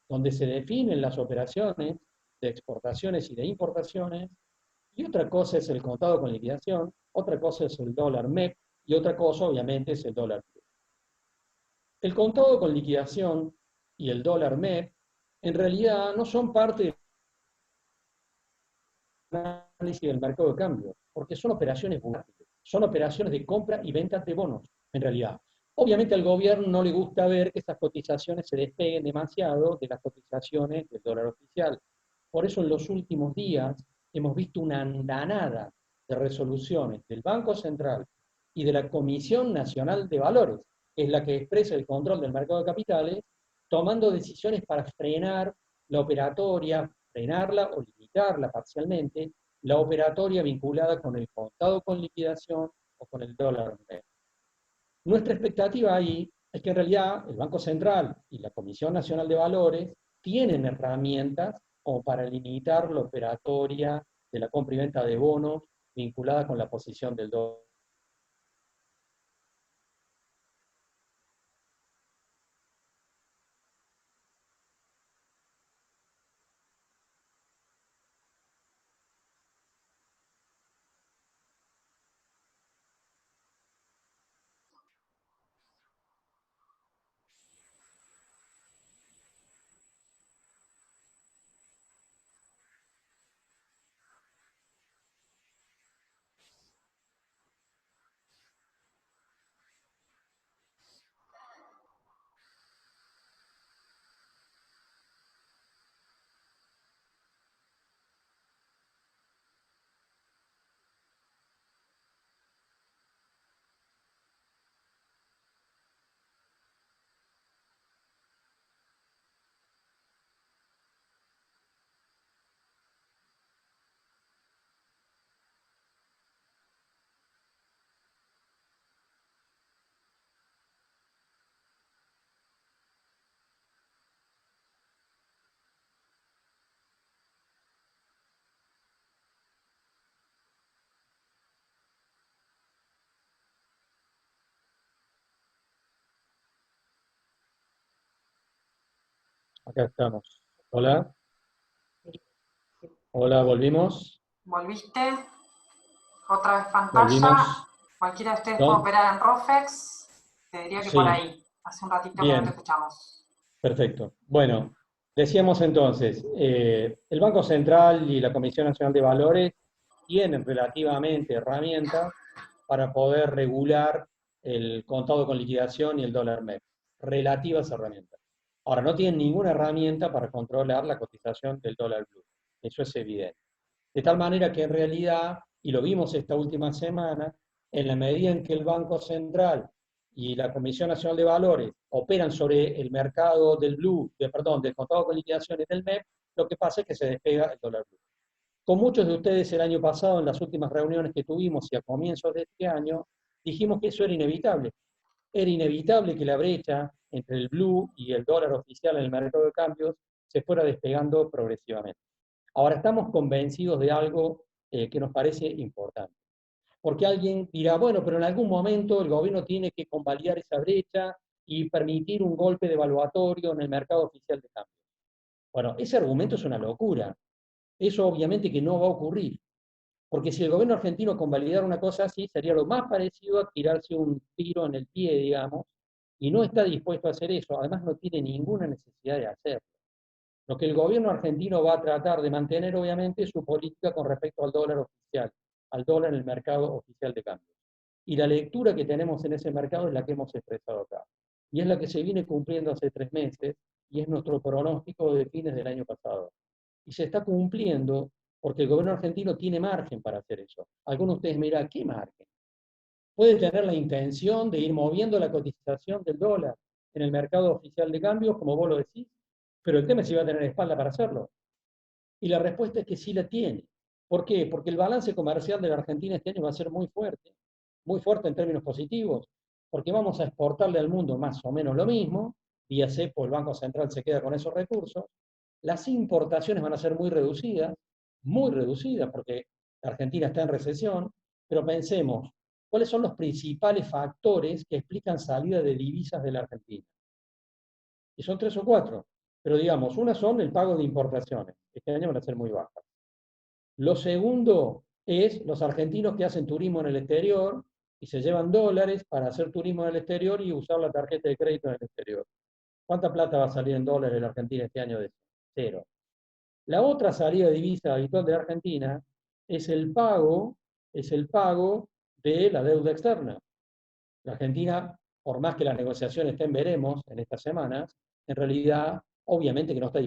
donde se definen las operaciones de exportaciones y de importaciones, y otra cosa es el contado con liquidación, otra cosa es el dólar MEP, y otra cosa, obviamente, es el dólar PIB. El contado con liquidación y el dólar MEP en realidad no son parte del análisis del mercado de cambio, porque son operaciones bursátiles, son operaciones de compra y venta de bonos, en realidad. Obviamente al gobierno no le gusta ver que estas cotizaciones se despeguen demasiado de las cotizaciones del dólar oficial. Por eso en los últimos días hemos visto una andanada de resoluciones del Banco Central y de la Comisión Nacional de Valores, que es la que expresa el control del mercado de capitales, tomando decisiones para frenar la operatoria, frenarla o limitarla parcialmente, la operatoria vinculada con el contado con liquidación o con el dólar. Nuestra expectativa ahí es que en realidad el Banco Central y la Comisión Nacional de Valores tienen herramientas como para limitar la operatoria de la compra y venta de bonos vinculada con la posición del dólar. Acá estamos. Hola, hola, volvimos, ¿Volviste? Otra vez pantalla. volvimos. Cualquiera de ustedes puede ¿Dónde? operar en Rofex. Te diría que por Sí, ahí. Hace un ratito que no te bien, escuchamos. perfecto. Bueno, decíamos entonces, el Banco Central y la Comisión Nacional de Valores tienen relativamente herramientas para poder regular el contado con liquidación y el dólar MEP. Relativas herramientas. Ahora, no tienen ninguna herramienta para controlar la cotización del dólar blue. Eso es evidente. De tal manera que en realidad, y lo vimos esta última semana, en la medida en que el Banco Central y la Comisión Nacional de Valores operan sobre el mercado del blue, perdón, del contado con liquidaciones del MEP, lo que pasa es que se despega el dólar blue. Con muchos de ustedes el año pasado, en las últimas reuniones que tuvimos y a comienzos de este año, dijimos que eso era inevitable. Era inevitable que la brecha entre el blue y el dólar oficial en el mercado de cambios se fuera despegando progresivamente. Ahora estamos convencidos de algo que nos parece importante. Porque alguien dirá, bueno, pero en algún momento el gobierno tiene que convalidar esa brecha y permitir un golpe devaluatorio en el mercado oficial de cambio. Bueno, ese argumento es una locura. Eso obviamente que no va a ocurrir. Porque si el gobierno argentino convalidara una cosa así, sería lo más parecido a tirarse un tiro en el pie, digamos, y no está dispuesto a hacer eso. Además, no tiene ninguna necesidad de hacerlo. Lo que el gobierno argentino va a tratar de mantener, obviamente, es su política con respecto al dólar oficial, al dólar en el mercado oficial de cambio. Y la lectura que tenemos en ese mercado es la que hemos expresado acá. Y es la que se viene cumpliendo hace 3 meses y es nuestro pronóstico de fines del año pasado. Y se está cumpliendo porque el gobierno argentino tiene margen para hacer eso. Algunos de ustedes me dirán, ¿qué margen? Puede tener la intención de ir moviendo la cotización del dólar en el mercado oficial de cambios, como vos lo decís, pero el tema es si va a tener espalda para hacerlo. Y la respuesta es que sí la tiene. ¿Por qué? Porque el balance comercial de la Argentina este año va a ser muy fuerte en términos positivos, porque vamos a exportarle al mundo más o menos lo mismo, vía cepo el Banco Central se queda con esos recursos, las importaciones van a ser muy reducidas, porque la Argentina está en recesión, pero pensemos, ¿cuáles son los principales factores que explican salida de divisas de la Argentina? Y son 3 o 4, pero digamos, una son el pago de importaciones, este año van a ser muy bajas. Lo segundo es los argentinos que hacen turismo en el exterior y se llevan dólares para hacer turismo en el exterior y usar la tarjeta de crédito en el exterior. ¿Cuánta plata va a salir en dólares de la Argentina este año? De cero. La otra salida de divisa habitual de la Argentina es el pago de la deuda externa. La Argentina, por más que las negociaciones estén veremos en estas semanas, en realidad, obviamente que no está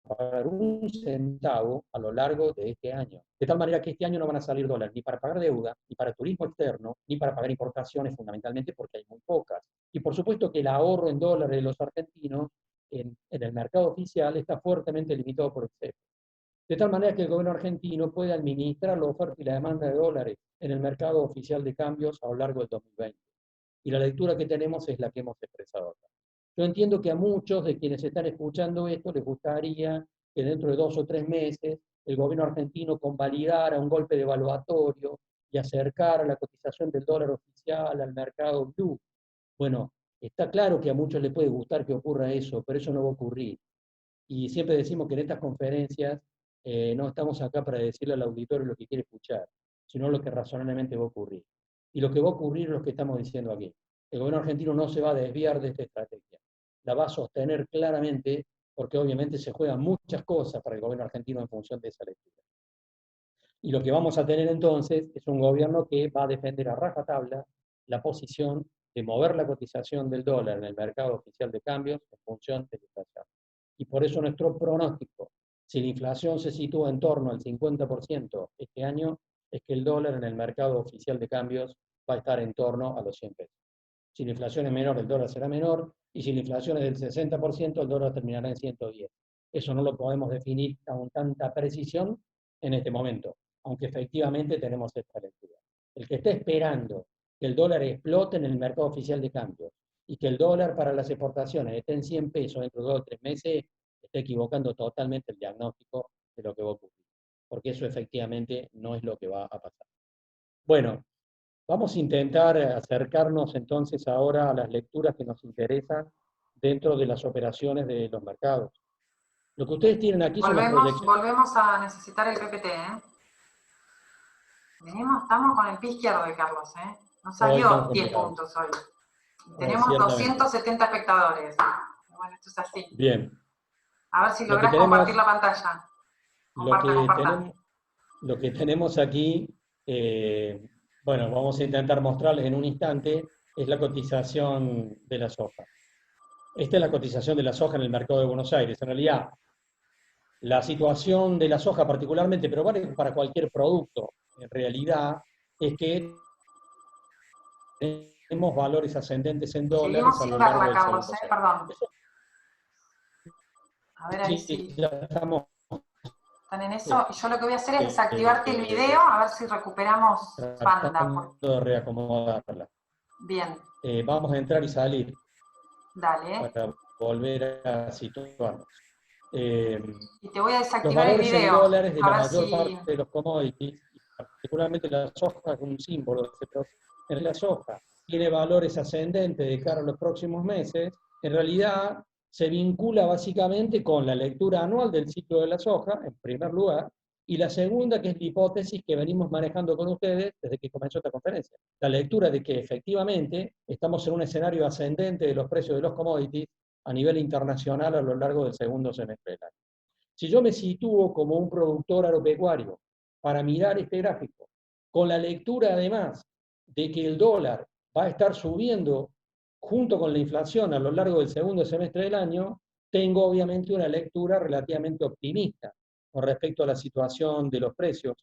pagar un centavo a lo largo de este año. De tal manera que este año no van a salir dólares ni para pagar deuda, ni para turismo externo, ni para pagar importaciones, fundamentalmente porque hay muy pocas. Y por supuesto que el ahorro en dólares de los argentinos en el mercado oficial está fuertemente limitado por el CEP. De tal manera que el gobierno argentino puede administrar la oferta y la demanda de dólares en el mercado oficial de cambios a lo largo del 2020. Y la lectura que tenemos es la que hemos expresado acá. Yo entiendo que a muchos de quienes están escuchando esto les gustaría que dentro de 2 o 3 meses el gobierno argentino convalidara un golpe devaluatorio y acercara la cotización del dólar oficial al mercado blue. Bueno, está claro que a muchos les puede gustar que ocurra eso, pero eso no va a ocurrir. Y siempre decimos que en estas conferencias no estamos acá para decirle al auditorio lo que quiere escuchar, sino lo que razonablemente va a ocurrir. Y lo que va a ocurrir es lo que estamos diciendo aquí. El gobierno argentino no se va a desviar de esta estrategia. La va a sostener claramente porque obviamente se juegan muchas cosas para el gobierno argentino en función de esa lectura. Y lo que vamos a tener entonces es un gobierno que va a defender a rajatabla la posición de mover la cotización del dólar en el mercado oficial de cambios en función de la inflación. Y por eso nuestro pronóstico, si la inflación se sitúa en torno al 50% este año, es que el dólar en el mercado oficial de cambios va a estar en torno a los 100 pesos. Si la inflación es menor, el dólar será menor, y si la inflación es del 60%, el dólar terminará en 110. Eso no lo podemos definir con tanta precisión en este momento, aunque efectivamente tenemos esta lectura. El que esté esperando que el dólar explote en el mercado oficial de cambios y que el dólar para las exportaciones esté en 100 pesos dentro de 2 o 3 meses, está equivocando totalmente el diagnóstico de lo que va a ocurrir, porque eso efectivamente no es lo que va a pasar. Bueno, vamos a intentar acercarnos entonces ahora a las lecturas que nos interesan dentro de las operaciones de los mercados. Lo que ustedes tienen aquí son las proyecciones. Volvemos a necesitar el PPT, ¿eh? Estamos con el pie izquierdo de Carlos, ¿eh? No salió 10 puntos hoy. Tenemos 270 espectadores. Bueno, esto es así. Bien. A ver si lográs compartir la pantalla. Lo que tenemos aquí, bueno, vamos a intentar mostrarles en un instante, es la cotización de la soja. Esta es la cotización de la soja en el mercado de Buenos Aires. En realidad, la situación de la soja particularmente, pero vale para cualquier producto, en realidad, es que tenemos valores ascendentes en dólares. Seguimos sin verla, Carlos, perdón. A ver ahí sí. Ya estamos. Están en eso. Y yo lo que voy a hacer es desactivarte el video, a ver si recuperamos banda. De reacomodarla. Bien. Vamos a entrar y salir. Dale. Para volver a situarnos. Y te voy a desactivar el video. Los valores en dólares de la mayor parte de los commodities, particularmente la soja, es un símbolo de ese proceso. En la soja tiene valores ascendentes de cara a los próximos meses. En realidad se vincula básicamente con la lectura anual del ciclo de la soja, en primer lugar, y la segunda, que es la hipótesis que venimos manejando con ustedes desde que comenzó esta conferencia. La lectura de que efectivamente estamos en un escenario ascendente de los precios de los commodities a nivel internacional a lo largo del segundo semestre del año. Si yo me sitúo como un productor agropecuario para mirar este gráfico, con la lectura además de que el dólar va a estar subiendo junto con la inflación a lo largo del segundo semestre del año, tengo obviamente una lectura relativamente optimista con respecto a la situación de los precios.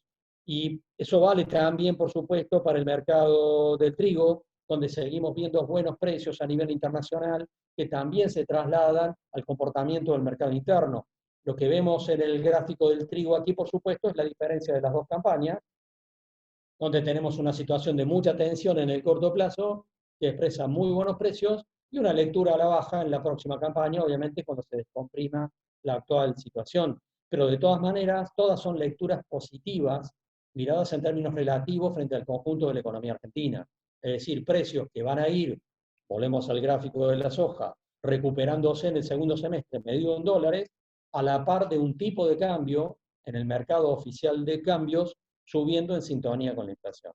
Y eso vale también, por supuesto, para el mercado del trigo, donde seguimos viendo buenos precios a nivel internacional, que también se trasladan al comportamiento del mercado interno. Lo que vemos en el gráfico del trigo aquí, por supuesto, es la diferencia de las dos campañas, donde tenemos una situación de mucha tensión en el corto plazo, que expresa muy buenos precios, y una lectura a la baja en la próxima campaña, obviamente cuando se descomprima la actual situación. Pero de todas maneras, todas son lecturas positivas, miradas en términos relativos frente al conjunto de la economía argentina. Es decir, precios que van a ir, volvemos al gráfico de la soja, recuperándose en el segundo semestre, medido en dólares, a la par de un tipo de cambio en el mercado oficial de cambios subiendo en sintonía con la inflación.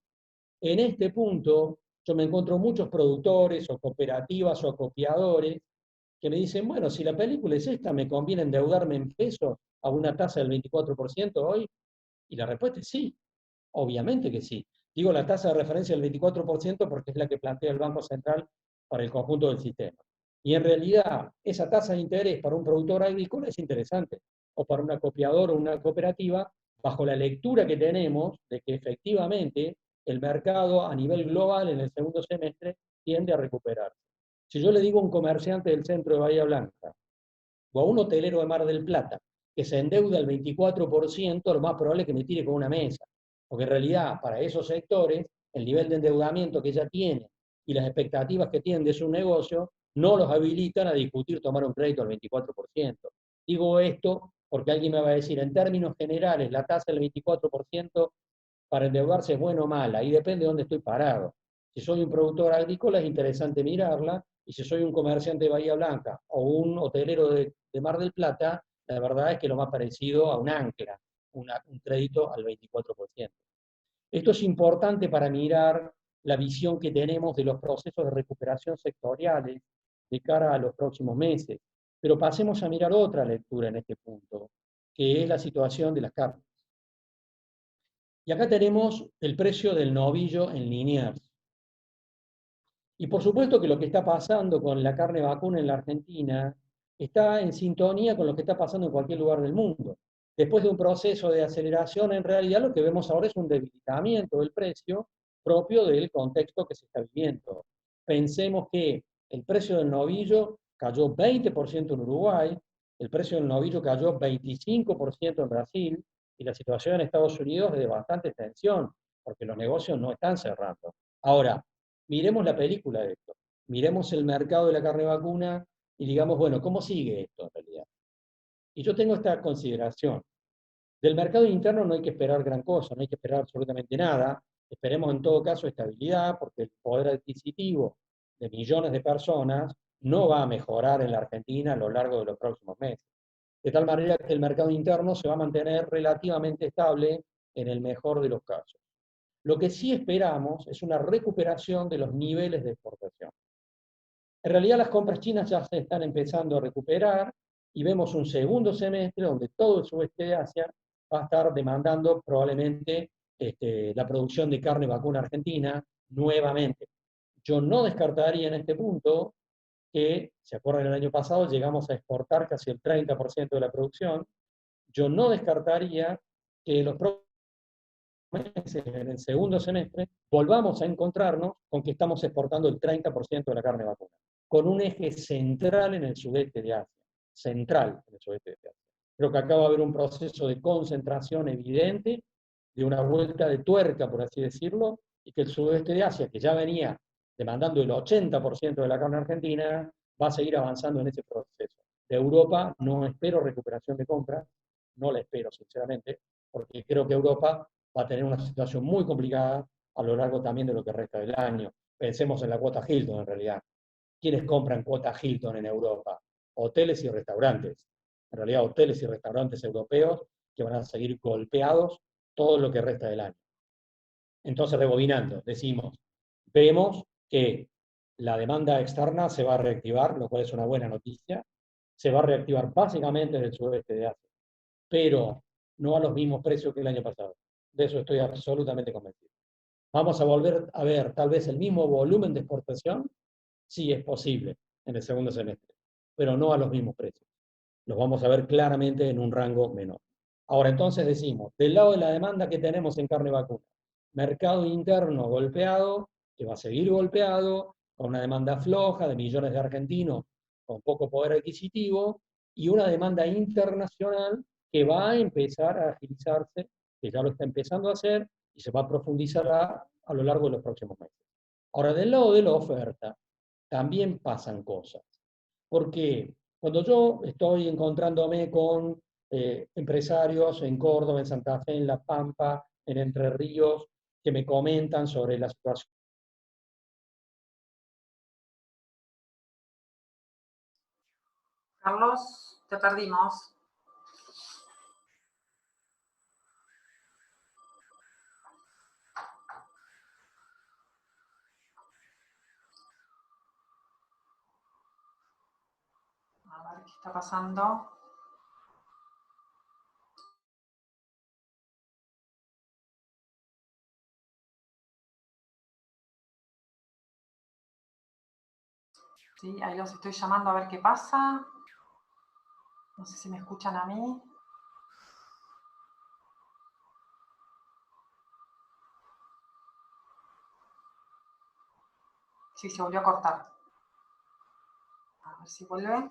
En este punto, yo me encuentro muchos productores o cooperativas o acopiadores que me dicen, bueno, si la película es esta, ¿me conviene endeudarme en pesos a una tasa del 24% hoy? Y la respuesta es sí, obviamente que sí. Digo la tasa de referencia del 24% porque es la que plantea el Banco Central para el conjunto del sistema. Y en realidad, esa tasa de interés para un productor agrícola es interesante, o para un acopiador o una cooperativa, bajo la lectura que tenemos de que efectivamente el mercado a nivel global en el segundo semestre tiende a recuperarse. Si yo le digo a un comerciante del centro de Bahía Blanca o a un hotelero de Mar del Plata que se endeuda al 24%, lo más probable es que me tire con una mesa. Porque en realidad, para esos sectores, el nivel de endeudamiento que ya tienen y las expectativas que tienen de su negocio no los habilitan a discutir tomar un crédito al 24%. Digo esto porque alguien me va a decir, en términos generales, la tasa del 24% para endeudarse es buena o mala, y depende de dónde estoy parado. Si soy un productor agrícola es interesante mirarla, y si soy un comerciante de Bahía Blanca o un hotelero de Mar del Plata, la verdad es que lo más parecido a un ancla, un crédito al 24%. Esto es importante para mirar la visión que tenemos de los procesos de recuperación sectoriales de cara a los próximos meses. Pero pasemos a mirar otra lectura en este punto, que es la situación de las carnes. Y acá tenemos el precio del novillo en Liniers. Y por supuesto que lo que está pasando con la carne vacuna en la Argentina está en sintonía con lo que está pasando en cualquier lugar del mundo. Después de un proceso de aceleración, en realidad lo que vemos ahora es un debilitamiento del precio propio del contexto que se está viviendo. Pensemos que el precio del novillo cayó 20% en Uruguay, el precio del novillo cayó 25% en Brasil, y la situación en Estados Unidos es de bastante tensión, porque los negocios no están cerrando. Ahora, miremos la película de esto, miremos el mercado de la carne vacuna y digamos, bueno, ¿cómo sigue esto en realidad? Y yo tengo esta consideración. Del mercado interno no hay que esperar gran cosa, no hay que esperar absolutamente nada. Esperemos en todo caso estabilidad, porque el poder adquisitivo de millones de personas no va a mejorar en la Argentina a lo largo de los próximos meses. De tal manera que el mercado interno se va a mantener relativamente estable en el mejor de los casos. Lo que sí esperamos es una recuperación de los niveles de exportación. En realidad las compras chinas ya se están empezando a recuperar y vemos un segundo semestre donde todo el sudeste de Asia va a estar demandando probablemente la producción de carne vacuna argentina nuevamente. Yo no descartaría en este punto que, ¿se acuerdan el año pasado? Llegamos a exportar casi el 30% de la producción. Yo no descartaría que los próximos meses, en el segundo semestre, volvamos a encontrarnos con que estamos exportando el 30% de la carne vacuna, con un eje central en el sudeste de Asia, central en el sudeste de Asia. Creo que acá va a haber un proceso de concentración evidente, de una vuelta de tuerca, por así decirlo, y que el sudeste de Asia, que ya venía demandando el 80% de la carne argentina, va a seguir avanzando en ese proceso. De Europa no espero recuperación de compras, no la espero sinceramente, porque creo que Europa va a tener una situación muy complicada a lo largo también de lo que resta del año. Pensemos en la cuota Hilton en realidad. ¿Quiénes compran cuota Hilton en Europa? Hoteles y restaurantes. En realidad hoteles y restaurantes europeos que van a seguir golpeados todo lo que resta del año. Entonces, rebobinando, decimos, vemos que la demanda externa se va a reactivar, lo cual es una buena noticia. Se va a reactivar básicamente en el sudeste de Asia, pero no a los mismos precios que el año pasado. De eso estoy absolutamente convencido. ¿Vamos a volver a ver tal vez el mismo volumen de exportación? Sí, es posible en el segundo semestre, pero no a los mismos precios. Los vamos a ver claramente en un rango menor. Ahora, entonces decimos, del lado de la demanda que tenemos en carne vacuna, mercado interno golpeado, que va a seguir golpeado, con una demanda floja de millones de argentinos con poco poder adquisitivo, y una demanda internacional que va a empezar a agilizarse, que ya lo está empezando a hacer, y se va a profundizar a lo largo de los próximos meses. Ahora, del lado de la oferta, también pasan cosas. Porque cuando yo estoy encontrándome con empresarios en Córdoba, en Santa Fe, en La Pampa, en Entre Ríos, que me comentan sobre la situación. Carlos, te perdimos. A ver qué está pasando. Sí, ahí los estoy llamando a ver qué pasa. No sé si me escuchan a mí. Sí, se volvió a cortar. A ver si vuelve.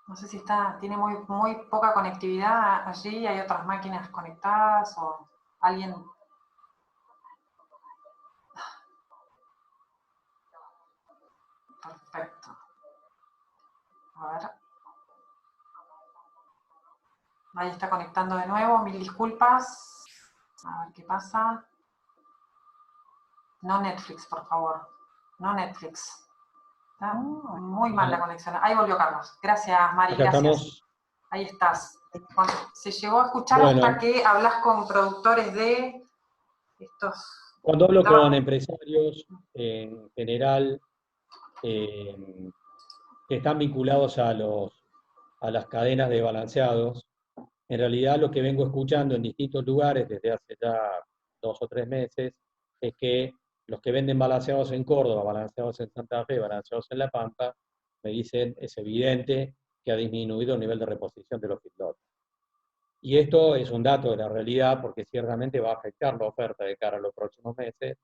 No sé si tiene muy poca conectividad allí, hay otras máquinas conectadas o alguien. Perfecto. A ver. Ahí está conectando de nuevo, mil disculpas. A ver qué pasa. No Netflix, por favor. No Netflix. Está muy mal la conexión. Ahí volvió Carlos. Gracias, Mari, Acá gracias. estamos. Ahí estás. Bueno, se llegó a escuchar hasta que hablas con productores de estos. Cuando hablo con empresarios en general que están vinculados a las cadenas de balanceados, en realidad lo que vengo escuchando en distintos lugares desde hace ya 2 o 3 meses es que los que venden balanceados en Córdoba, balanceados en Santa Fe, balanceados en La Pampa, me dicen, es evidente que ha disminuido el nivel de reposición de los feedlots. Y esto es un dato de la realidad porque ciertamente va a afectar la oferta de cara a los próximos meses,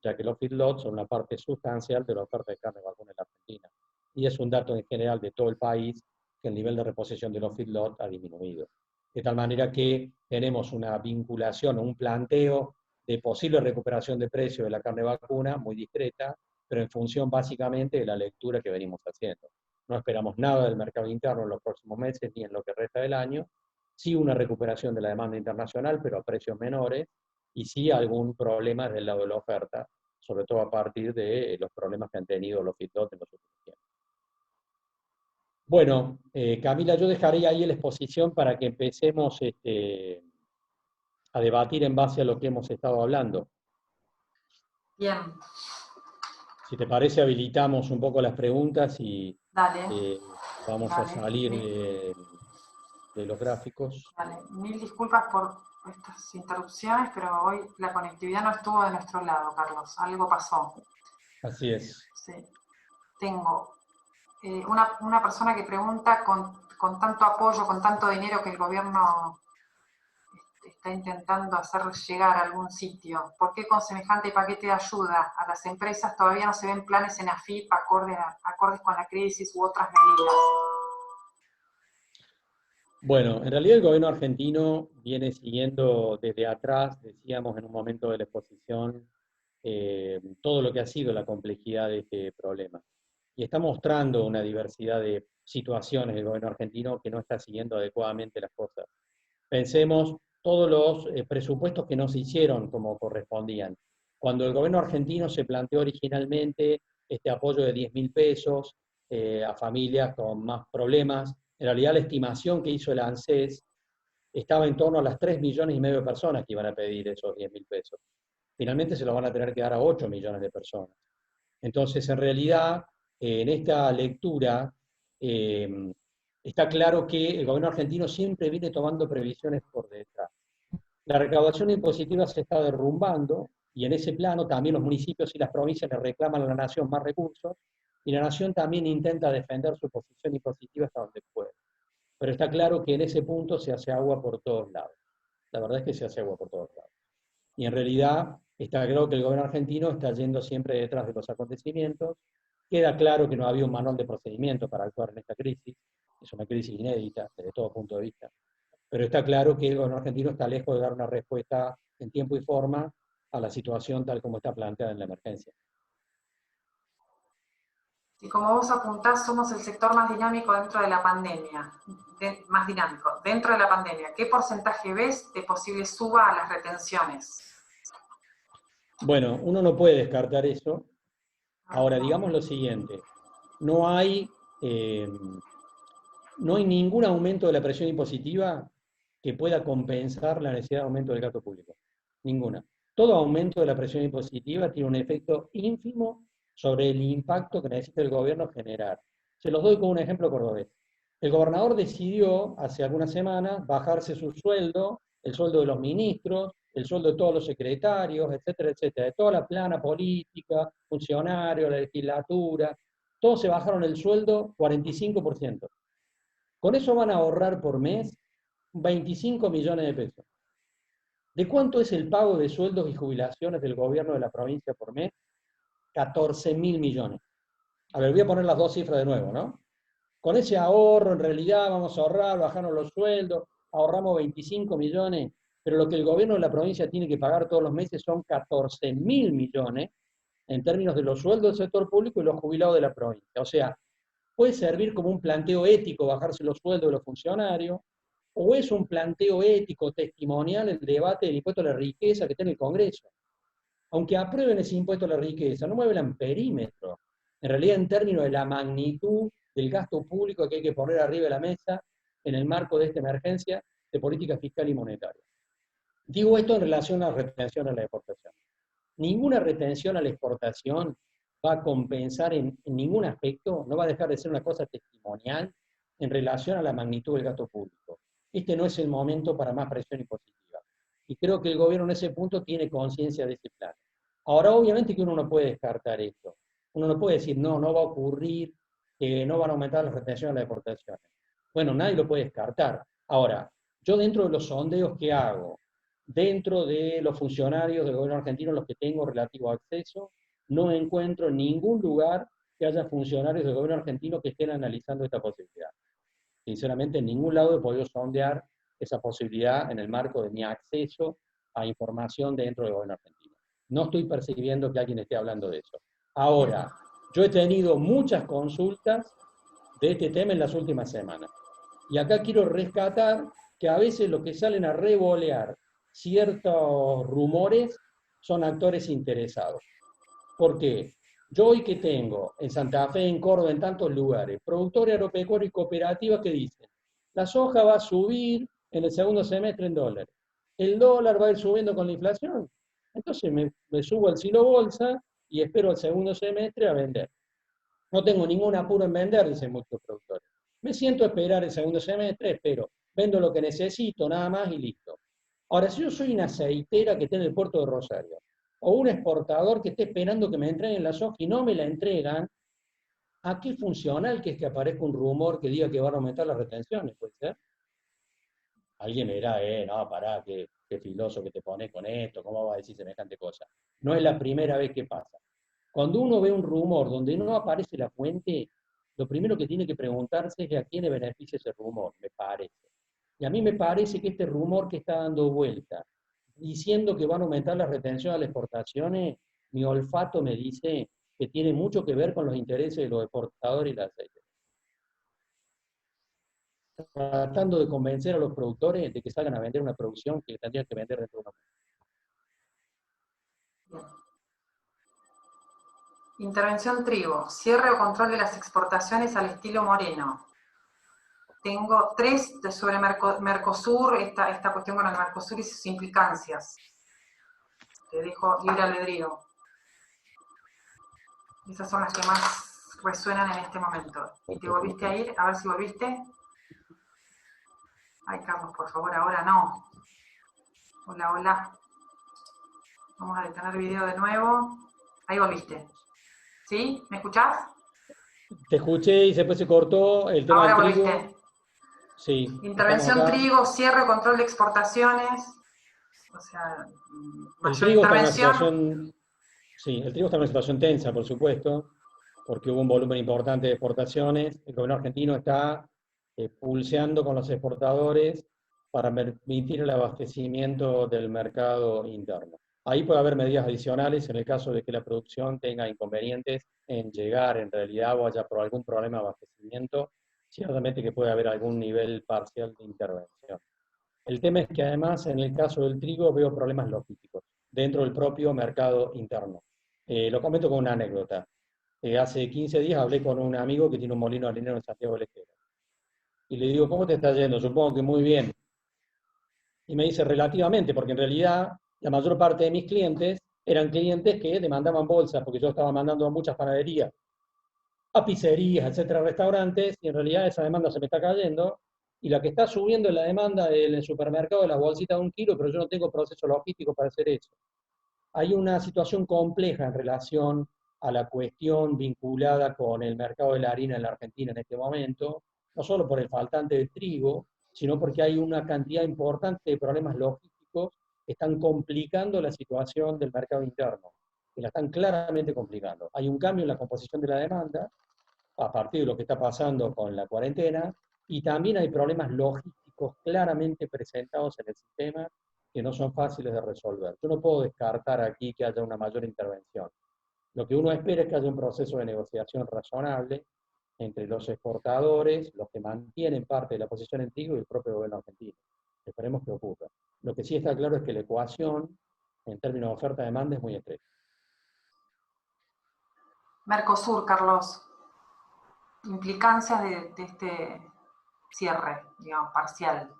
ya que los feedlots son una parte sustancial de la oferta de carne vacuna en la Argentina. Y es un dato en general de todo el país que el nivel de reposición de los feedlots ha disminuido. De tal manera que tenemos una vinculación, un planteo de posible recuperación de precio de la carne vacuna muy discreta, pero en función básicamente de la lectura que venimos haciendo. No esperamos nada del mercado interno en los próximos meses ni en lo que resta del año, sí una recuperación de la demanda internacional, pero a precios menores, y sí algún problema del lado de la oferta, sobre todo a partir de los problemas que han tenido los feedlots en los últimos tiempos. Bueno, Camila, yo dejaré ahí la exposición para que empecemos a debatir en base a lo que hemos estado hablando. Bien. Si te parece, habilitamos un poco las preguntas y Dale. vamos a salir de los gráficos. Dale. Mil disculpas por estas interrupciones, pero hoy la conectividad no estuvo de nuestro lado, Carlos. Algo pasó. Así es. Sí. Tengo una persona que pregunta con tanto apoyo, con tanto dinero que el gobierno está intentando hacer llegar a algún sitio, ¿por qué con semejante paquete de ayuda a las empresas todavía no se ven planes en AFIP acordes con la crisis u otras medidas? Bueno, en realidad el gobierno argentino viene siguiendo desde atrás, decíamos en un momento de la exposición, todo lo que ha sido la complejidad de este problema. Y está mostrando una diversidad de situaciones del gobierno argentino que no está siguiendo adecuadamente las cosas. Pensemos todos los presupuestos que no se hicieron como correspondían. Cuando el gobierno argentino se planteó originalmente este apoyo de 10.000 pesos a familias con más problemas, en realidad la estimación que hizo el ANSES estaba en torno a las 3,5 millones de personas que iban a pedir esos 10.000 pesos. Finalmente se los van a tener que dar a 8 millones de personas. Entonces, en realidad, en esta lectura, está claro que el gobierno argentino siempre viene tomando previsiones por detrás. La recaudación impositiva se está derrumbando, y en ese plano también los municipios y las provincias le reclaman a la nación más recursos, y la nación también intenta defender su posición impositiva hasta donde puede. Pero está claro que en ese punto se hace agua por todos lados. La verdad es que se hace agua por todos lados. Y en realidad está claro que el gobierno argentino está yendo siempre detrás de los acontecimientos. Queda claro que no había un manual de procedimiento para actuar en esta crisis. Es una crisis inédita desde todo punto de vista. Pero está claro que el gobierno argentino está lejos de dar una respuesta en tiempo y forma a la situación tal como está planteada en la emergencia. Y como vos apuntás, somos el sector más dinámico dentro de la pandemia. Más dinámico. Dentro de la pandemia, ¿qué porcentaje ves de posible suba a las retenciones? Bueno, uno no puede descartar eso. Ahora, digamos lo siguiente. No hay ningún aumento de la presión impositiva que pueda compensar la necesidad de aumento del gasto público. Ninguna. Todo aumento de la presión impositiva tiene un efecto ínfimo sobre el impacto que necesita el gobierno generar. Se los doy con un ejemplo cordobés. El gobernador decidió hace algunas semanas bajarse su sueldo, el sueldo de los ministros, el sueldo de todos los secretarios, etcétera, etcétera, de toda la plana política, funcionarios, la legislatura, todos se bajaron el sueldo 45%. Con eso van a ahorrar por mes 25 millones de pesos. ¿De cuánto es el pago de sueldos y jubilaciones del gobierno de la provincia por mes? 14.000 millones. A ver, voy a poner las dos cifras de nuevo, ¿no? Con ese ahorro, en realidad, vamos a ahorrar, bajamos los sueldos, ahorramos 25 millones, pero lo que el gobierno de la provincia tiene que pagar todos los meses son 14.000 millones en términos de los sueldos del sector público y los jubilados de la provincia. O sea, puede servir como un planteo ético bajarse los sueldos de los funcionarios, o es un planteo ético, testimonial, el debate del impuesto a la riqueza que está en el Congreso. Aunque aprueben ese impuesto a la riqueza, no mueven perímetro. En realidad, en términos de la magnitud del gasto público que hay que poner arriba de la mesa en el marco de esta emergencia de política fiscal y monetaria. Digo esto en relación a la retención a la exportación. Ninguna retención a la exportación va a compensar en ningún aspecto, no va a dejar de ser una cosa testimonial en relación a la magnitud del gasto público. Este no es el momento para más presión impositiva. Y creo que el gobierno en ese punto tiene conciencia de ese plan. Ahora, obviamente que uno no puede descartar esto. Uno no puede decir, no va a ocurrir, no van a aumentar las retenciones a las exportaciones. Bueno, nadie lo puede descartar. Ahora, yo dentro de los sondeos que hago, dentro de los funcionarios del gobierno argentino, los que tengo relativo acceso, no encuentro en ningún lugar que haya funcionarios del gobierno argentino que estén analizando esta posibilidad. Sinceramente, en ningún lado he podido sondear esa posibilidad en el marco de mi acceso a información dentro del gobierno argentino. No estoy percibiendo que alguien esté hablando de eso. Ahora, yo he tenido muchas consultas de este tema en las últimas semanas. Y acá quiero rescatar que a veces los que salen a revolear ciertos rumores son actores interesados. ¿Por qué? Yo hoy que tengo en Santa Fe, en Córdoba, en tantos lugares, productores agropecuarios y cooperativas que dicen, la soja va a subir en el segundo semestre en dólares, el dólar va a ir subiendo con la inflación, entonces me subo al silo bolsa y espero el segundo semestre a vender. No tengo ningún apuro en vender, dicen muchos productores. Me siento a esperar el segundo semestre, espero, vendo lo que necesito, nada más y listo. Ahora, si yo soy una aceitera que esté en el puerto de Rosario, o un exportador que esté esperando que me entreguen la soja y no me la entregan, ¿a qué funcional que es que aparezca un rumor que diga que van a aumentar las retenciones? ¿Puede ser? Alguien me dirá, no, pará, qué filoso que te pones con esto, ¿cómo vas a decir semejante cosa? No es la primera vez que pasa. Cuando uno ve un rumor donde no aparece la fuente, lo primero que tiene que preguntarse es a quién le beneficia ese rumor, me parece. Y a mí me parece que este rumor que está dando vuelta, diciendo que van a aumentar las retenciones a las exportaciones, mi olfato me dice que tiene mucho que ver con los intereses de los exportadores y las aceites. Tratando de convencer a los productores de que salgan a vender una producción que tendrían que vender dentro de una. Intervención trigo. Cierre o control de las exportaciones al estilo Moreno. Tengo 3 sobre Mercosur, esta cuestión con el Mercosur y sus implicancias. Te dejo libre albedrío. Esas son las que más resuenan en este momento. ¿Y te volviste a ir? A ver si volviste. Ay, Carlos, por favor, ahora no. Hola, hola. Vamos a detener el video de nuevo. Ahí volviste. ¿Sí? ¿Me escuchás? Te escuché y después se cortó el tema Ahora del trigo. volviste. Sí, Intervención trigo, cierre, control de exportaciones. O sea, el mayor trigo está en una intervención. situación, sí, el trigo está en una situación tensa, por supuesto, porque hubo un volumen importante de exportaciones. El gobierno argentino está pulseando con los exportadores para permitir el abastecimiento del mercado interno. Ahí puede haber medidas adicionales en el caso de que la producción tenga inconvenientes en llegar en realidad o haya por algún problema de abastecimiento, ciertamente que puede haber algún nivel parcial de intervención. El tema es que además en el caso del trigo veo problemas logísticos dentro del propio mercado interno. Lo comento con una anécdota. Hace 15 días hablé con un amigo que tiene un molino harinero en Santiago del Estero. Y le digo, ¿cómo te está yendo? Supongo que muy bien. Y me dice, relativamente, porque en realidad la mayor parte de mis clientes eran clientes que demandaban bolsas, porque yo estaba mandando a muchas panaderías, a pizzerías, etcétera, restaurantes, y en realidad esa demanda se me está cayendo, y la que está subiendo es la demanda del supermercado de las bolsitas de 1 kilo, pero yo no tengo proceso logístico para hacer eso. Hay una situación compleja en relación a la cuestión vinculada con el mercado de la harina en la Argentina en este momento, no solo por el faltante de trigo, sino porque hay una cantidad importante de problemas logísticos que están complicando la situación del mercado interno, que la están claramente complicando. Hay un cambio en la composición de la demanda a partir de lo que está pasando con la cuarentena, y también hay problemas logísticos claramente presentados en el sistema que no son fáciles de resolver. Yo no puedo descartar aquí que haya una mayor intervención. Lo que uno espera es que haya un proceso de negociación razonable entre los exportadores, los que mantienen parte de la posición en trigo y el propio gobierno argentino. Esperemos que ocurra. Lo que sí está claro es que la ecuación, en términos de oferta-demanda, es muy estrecha. Mercosur, Carlos. Implicancias de este cierre, digamos, parcial.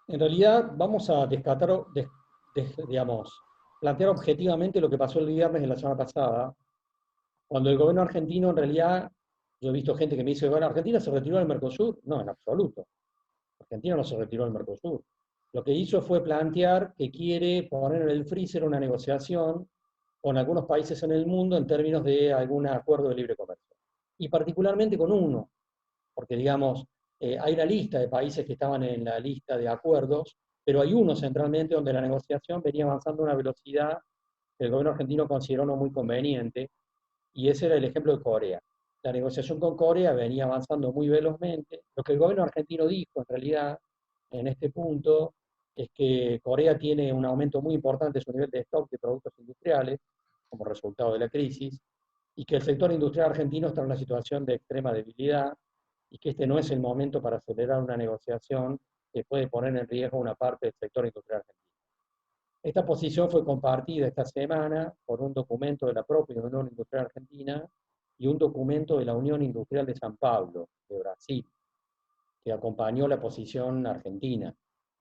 En realidad vamos a digamos, plantear objetivamente lo que pasó el viernes de la semana pasada, cuando el gobierno argentino en realidad, yo he visto gente que me dice, bueno, Argentina se retiró del Mercosur. No, en absoluto. Argentina no se retiró del Mercosur. Lo que hizo fue plantear que quiere poner en el freezer una negociación con algunos países en el mundo en términos de algún acuerdo de libre comercio. Y particularmente con uno, porque digamos, hay una lista de países que estaban en la lista de acuerdos, pero hay uno centralmente donde la negociación venía avanzando a una velocidad que el gobierno argentino consideró no muy conveniente, y ese era el ejemplo de Corea. La negociación con Corea venía avanzando muy velozmente. Lo que el gobierno argentino dijo, en realidad, en este punto, es que Corea tiene un aumento muy importante en su nivel de stock de productos industriales, como resultado de la crisis, y que el sector industrial argentino está en una situación de extrema debilidad, y que este no es el momento para acelerar una negociación que puede poner en riesgo una parte del sector industrial argentino. Esta posición fue compartida esta semana por un documento de la propia Unión Industrial Argentina y un documento de la Unión Industrial de San Pablo, de Brasil, que acompañó la posición argentina.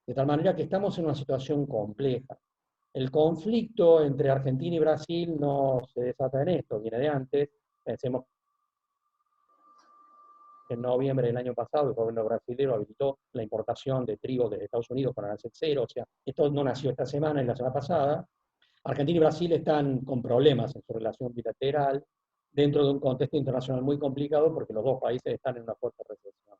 De tal manera que estamos en una situación compleja. El conflicto entre Argentina y Brasil no se desata en esto, viene de antes. Pensemos que en noviembre del año pasado el gobierno brasileño habilitó la importación de trigo desde Estados Unidos con arancel cero, o sea, esto no nació esta semana, ni la semana pasada. Argentina y Brasil están con problemas en su relación bilateral, dentro de un contexto internacional muy complicado porque los dos países están en una fuerte recesión.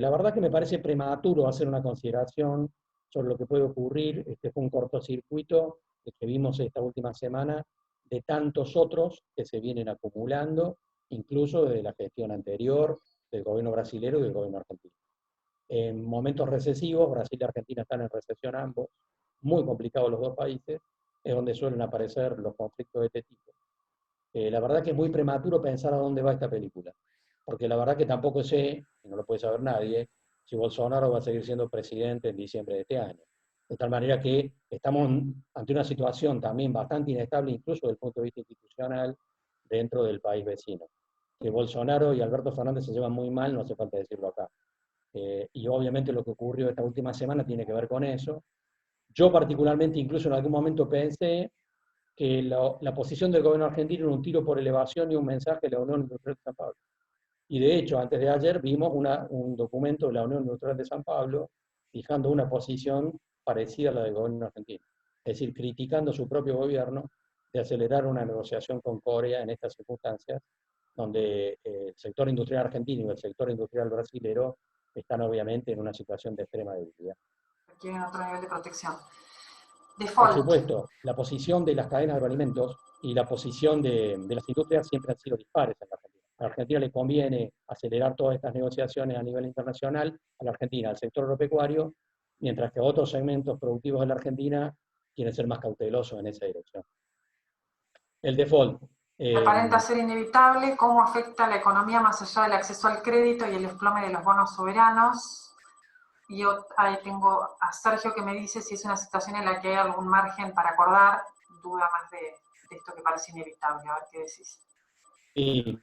La verdad que me parece prematuro hacer una consideración sobre lo que puede ocurrir. Este fue un cortocircuito que vimos esta última semana de tantos otros que se vienen acumulando, incluso desde la gestión anterior del gobierno brasilero y del gobierno argentino. En momentos recesivos, Brasil y Argentina están en recesión ambos, muy complicados los dos países, es donde suelen aparecer los conflictos de este tipo. La verdad que es muy prematuro pensar a dónde va esta película, porque la verdad que tampoco sé, y no lo puede saber nadie, si Bolsonaro va a seguir siendo presidente en diciembre de este año. De tal manera que estamos ante una situación también bastante inestable, incluso desde el punto de vista institucional, dentro del país vecino. Que Bolsonaro y Alberto Fernández se llevan muy mal, no hace falta decirlo acá. Y obviamente lo que ocurrió esta última semana tiene que ver con eso. Yo particularmente incluso en algún momento pensé que la posición del gobierno argentino era un tiro por elevación y un mensaje de la Unión Industrial de San Pablo. Y de hecho, antes de ayer vimos un documento de la Unión Industrial de San Pablo fijando una posición parecida a la del gobierno argentino. Es decir, criticando su propio gobierno de acelerar una negociación con Corea en estas circunstancias, donde el sector industrial argentino y el sector industrial brasilero están obviamente en una situación de extrema debilidad. Requieren otro nivel de protección. Por Default. supuesto, la posición de las cadenas de agroalimentos y la posición de las industrias siempre han sido dispares en la Argentina. A la Argentina le conviene acelerar todas estas negociaciones a nivel internacional, a la Argentina, al sector agropecuario, mientras que otros segmentos productivos de la Argentina quieren ser más cautelosos en esa dirección. El default. Aparenta ser inevitable. ¿Cómo afecta a la economía más allá del acceso al crédito y el desplome de los bonos soberanos? Y yo ahí tengo a Sergio que me dice si es una situación en la que hay algún margen para acordar. Duda más de esto que parece inevitable. A ver qué decís. Y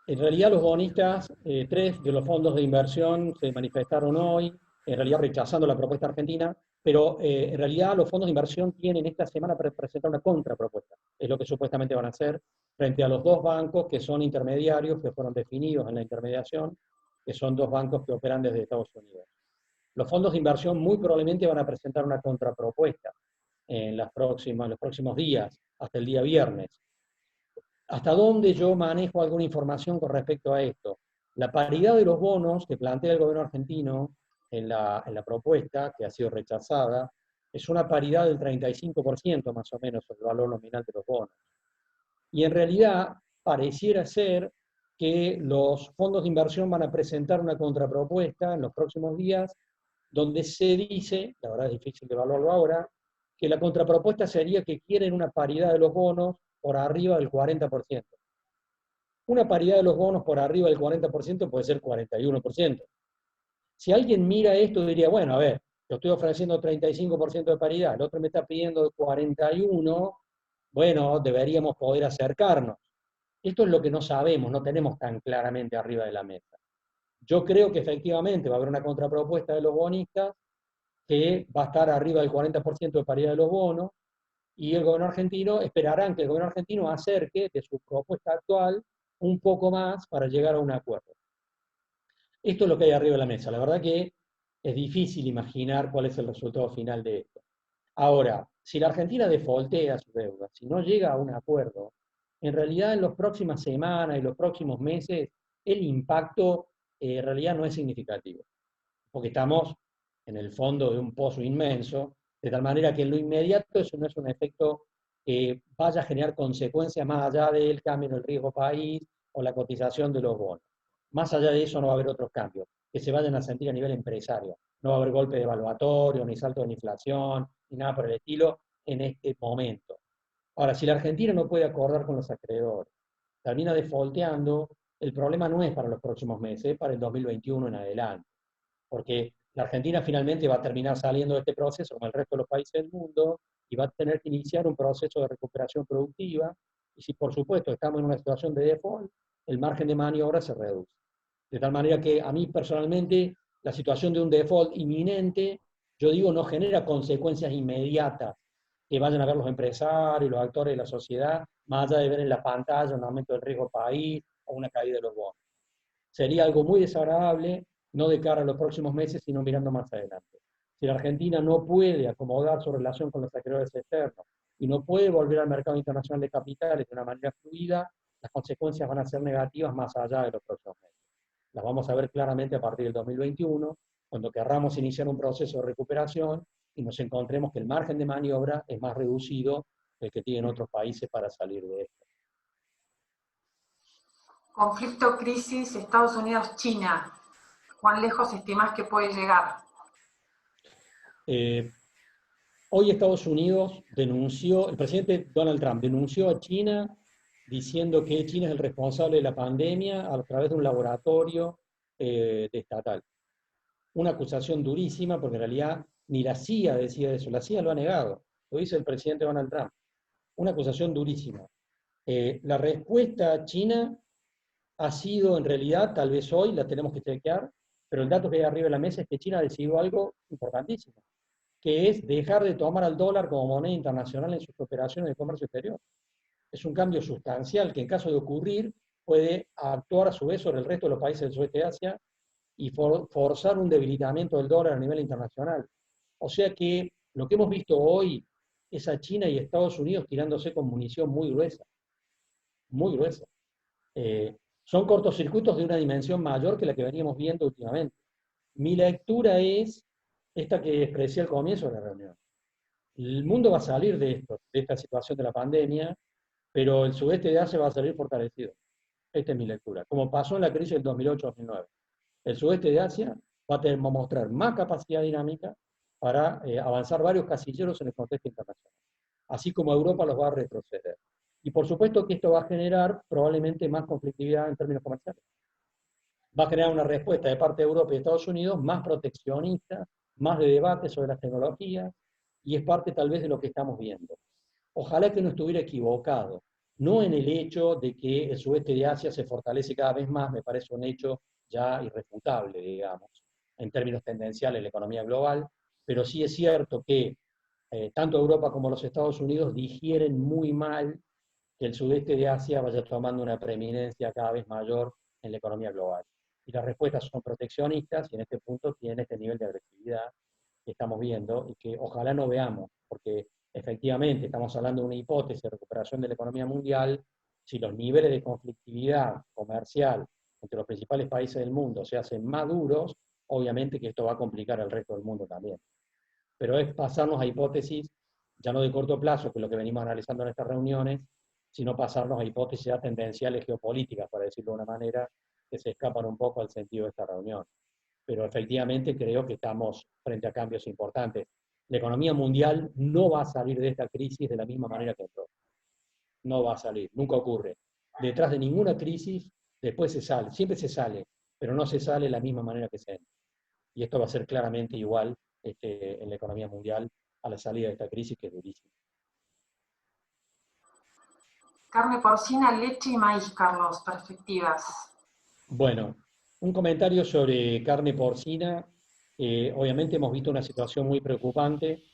en realidad los bonistas, 3 de los fondos de inversión se manifestaron hoy, en realidad rechazando la propuesta argentina, pero en realidad los fondos de inversión tienen esta semana para presentar una contrapropuesta. Es lo que supuestamente van a hacer frente a los dos bancos que son intermediarios, que fueron definidos en la intermediación, que son dos bancos que operan desde Estados Unidos. Los fondos de inversión muy probablemente van a presentar una contrapropuesta en los próximos días, hasta el día viernes. ¿Hasta dónde yo manejo alguna información con respecto a esto? La paridad de los bonos que plantea el gobierno argentino en la propuesta, que ha sido rechazada, es una paridad del 35% más o menos el valor nominal de los bonos. Y en realidad pareciera ser que los fondos de inversión van a presentar una contrapropuesta en los próximos días, donde se dice, la verdad es difícil de evaluarlo ahora, que la contrapropuesta sería que quieren una paridad de los bonos por arriba del 40%. Una paridad de los bonos por arriba del 40% puede ser 41%. Si alguien mira esto diría, bueno, a ver, yo estoy ofreciendo 35% de paridad, el otro me está pidiendo 41%, bueno, deberíamos poder acercarnos. Esto es lo que no sabemos, no tenemos tan claramente arriba de la mesa. Yo creo que efectivamente va a haber una contrapropuesta de los bonistas que va a estar arriba del 40% de paridad de los bonos, y el gobierno argentino esperarán que el gobierno argentino acerque de su propuesta actual un poco más para llegar a un acuerdo. Esto es lo que hay arriba de la mesa. La verdad que es difícil imaginar cuál es el resultado final de esto. Ahora, si la Argentina defaultea su deuda, si no llega a un acuerdo, en realidad en las próximas semanas y los próximos meses el impacto en realidad no es significativo, porque estamos en el fondo de un pozo inmenso, de tal manera que en lo inmediato eso no es un efecto que vaya a generar consecuencias más allá del cambio en el riesgo país o la cotización de los bonos. Más allá de eso no va a haber otros cambios que se vayan a sentir a nivel empresario. No va a haber golpe devaluatorio, ni salto de inflación, ni nada por el estilo en este momento. Ahora, si la Argentina no puede acordar con los acreedores, termina defaulteando, el problema no es para los próximos meses, es para el 2021 en adelante. Porque La Argentina finalmente va a terminar saliendo de este proceso, como el resto de los países del mundo, y va a tener que iniciar un proceso de recuperación productiva, y si por supuesto estamos en una situación de default, el margen de maniobra se reduce. De tal manera que a mí personalmente, la situación de un default inminente, yo digo, no genera consecuencias inmediatas que vayan a ver los empresarios, los actores de la sociedad, más allá de ver en la pantalla un aumento del riesgo país o una caída de los bonos. Sería algo muy desagradable, no de cara a los próximos meses, sino mirando más adelante. Si la Argentina no puede acomodar su relación con los acreedores externos y no puede volver al mercado internacional de capitales de una manera fluida, las consecuencias van a ser negativas más allá de los próximos meses. Las vamos a ver claramente a partir del 2021, cuando querramos iniciar un proceso de recuperación y nos encontremos que el margen de maniobra es más reducido del que tienen otros países para salir de esto. Conflicto, crisis, Estados Unidos-China. ¿Cuán lejos estimás que puede llegar? Hoy Estados Unidos denunció, el presidente Donald Trump denunció a China diciendo que China es el responsable de la pandemia a través de un laboratorio estatal. Una acusación durísima, porque en realidad ni la CIA decía eso, la CIA lo ha negado, lo dice el presidente Donald Trump. Una acusación durísima. La respuesta china ha sido, en realidad, tal vez hoy la tenemos que chequear, pero el dato que hay arriba de la mesa es que China ha decidido algo importantísimo, que es dejar de tomar al dólar como moneda internacional en sus operaciones de comercio exterior. Es un cambio sustancial que en caso de ocurrir puede actuar a su vez sobre el resto de los países del sudeste de Asia y forzar un debilitamiento del dólar a nivel internacional. O sea que lo que hemos visto hoy es a China y Estados Unidos tirándose con munición muy gruesa, muy gruesa. Son cortocircuitos de una dimensión mayor que la que veníamos viendo últimamente. Mi lectura es esta que expresé al comienzo de la reunión. El mundo va a salir de esto, de esta situación de la pandemia, pero el sudeste de Asia va a salir fortalecido. Esta es mi lectura. Como pasó en la crisis del 2008-2009. El sudeste de Asia va a tener que mostrar más capacidad dinámica para avanzar varios casilleros en el contexto internacional. Así como Europa los va a retroceder. Y por supuesto que esto va a generar probablemente más conflictividad en términos comerciales. Va a generar una respuesta de parte de Europa y Estados Unidos más proteccionista, más de debate sobre las tecnologías, y es parte tal vez de lo que estamos viendo. Ojalá que no estuviera equivocado, no en el hecho de que el sudeste de Asia se fortalece cada vez más, me parece un hecho ya irrefutable, digamos, en términos tendenciales de la economía global, pero sí es cierto que tanto Europa como los Estados Unidos digieren muy mal que el sudeste de Asia vaya tomando una preeminencia cada vez mayor en la economía global. Y las respuestas son proteccionistas y en este punto tienen este nivel de agresividad que estamos viendo y que ojalá no veamos, porque efectivamente estamos hablando de una hipótesis de recuperación de la economía mundial. Si los niveles de conflictividad comercial entre los principales países del mundo se hacen más duros, obviamente que esto va a complicar al resto del mundo también. Pero es pasarnos a hipótesis, ya no de corto plazo, que es lo que venimos analizando en estas reuniones, sino pasarnos a hipótesis ya tendenciales geopolíticas, para decirlo de una manera, que se escapan un poco al sentido de esta reunión. Pero efectivamente creo que estamos frente a cambios importantes. La economía mundial no va a salir de esta crisis de la misma manera que entró. No va a salir, nunca ocurre. Detrás de ninguna crisis, después se sale, siempre se sale, pero no se sale de la misma manera que se entra. Y esto va a ser claramente igual en la economía mundial a la salida de esta crisis, que es durísima. Carne porcina, leche y maíz, Carlos, perspectivas. Bueno, un comentario sobre carne porcina. Obviamente hemos visto una situación muy preocupante.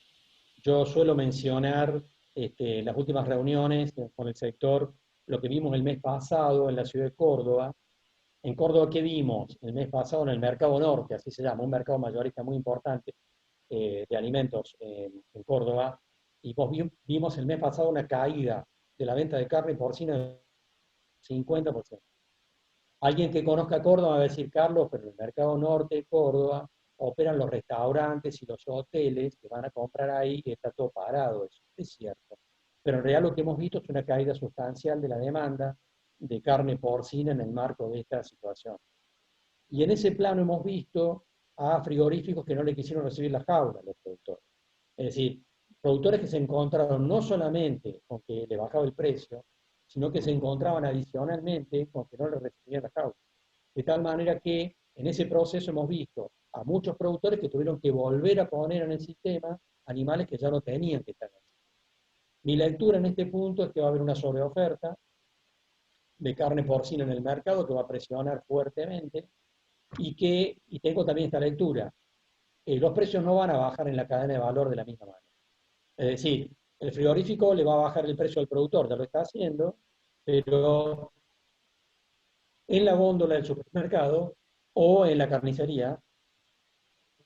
Yo suelo mencionar en las últimas reuniones con el sector lo que vimos el mes pasado en la ciudad de Córdoba. En Córdoba, ¿qué vimos? El mes pasado en el Mercado Norte, así se llama, un mercado mayorista muy importante de alimentos en Córdoba. Y vimos el mes pasado una caída de la venta de carne porcina del 50%. Alguien que conozca Córdoba va a decir, Carlos, pero en el Mercado Norte de Córdoba operan los restaurantes y los hoteles que van a comprar ahí y está todo parado. Eso es cierto. Pero en realidad lo que hemos visto es una caída sustancial de la demanda de carne porcina en el marco de esta situación. Y en ese plano hemos visto a frigoríficos que no le quisieron recibir las jaulas a los productores. Es decir, productores que se encontraron no solamente con que le bajaba el precio, sino que se encontraban adicionalmente con que no le recibían las jaulas. De tal manera que En ese proceso hemos visto a muchos productores que tuvieron que volver a poner en el sistema animales que ya no tenían que estar. Mi lectura en este punto es que va a haber una sobreoferta de carne porcina en el mercado que va a presionar fuertemente y tengo también esta lectura. Los precios no van a bajar en la cadena de valor de la misma manera. Es decir, el frigorífico le va a bajar el precio al productor, ya lo está haciendo, pero en la góndola del supermercado o en la carnicería,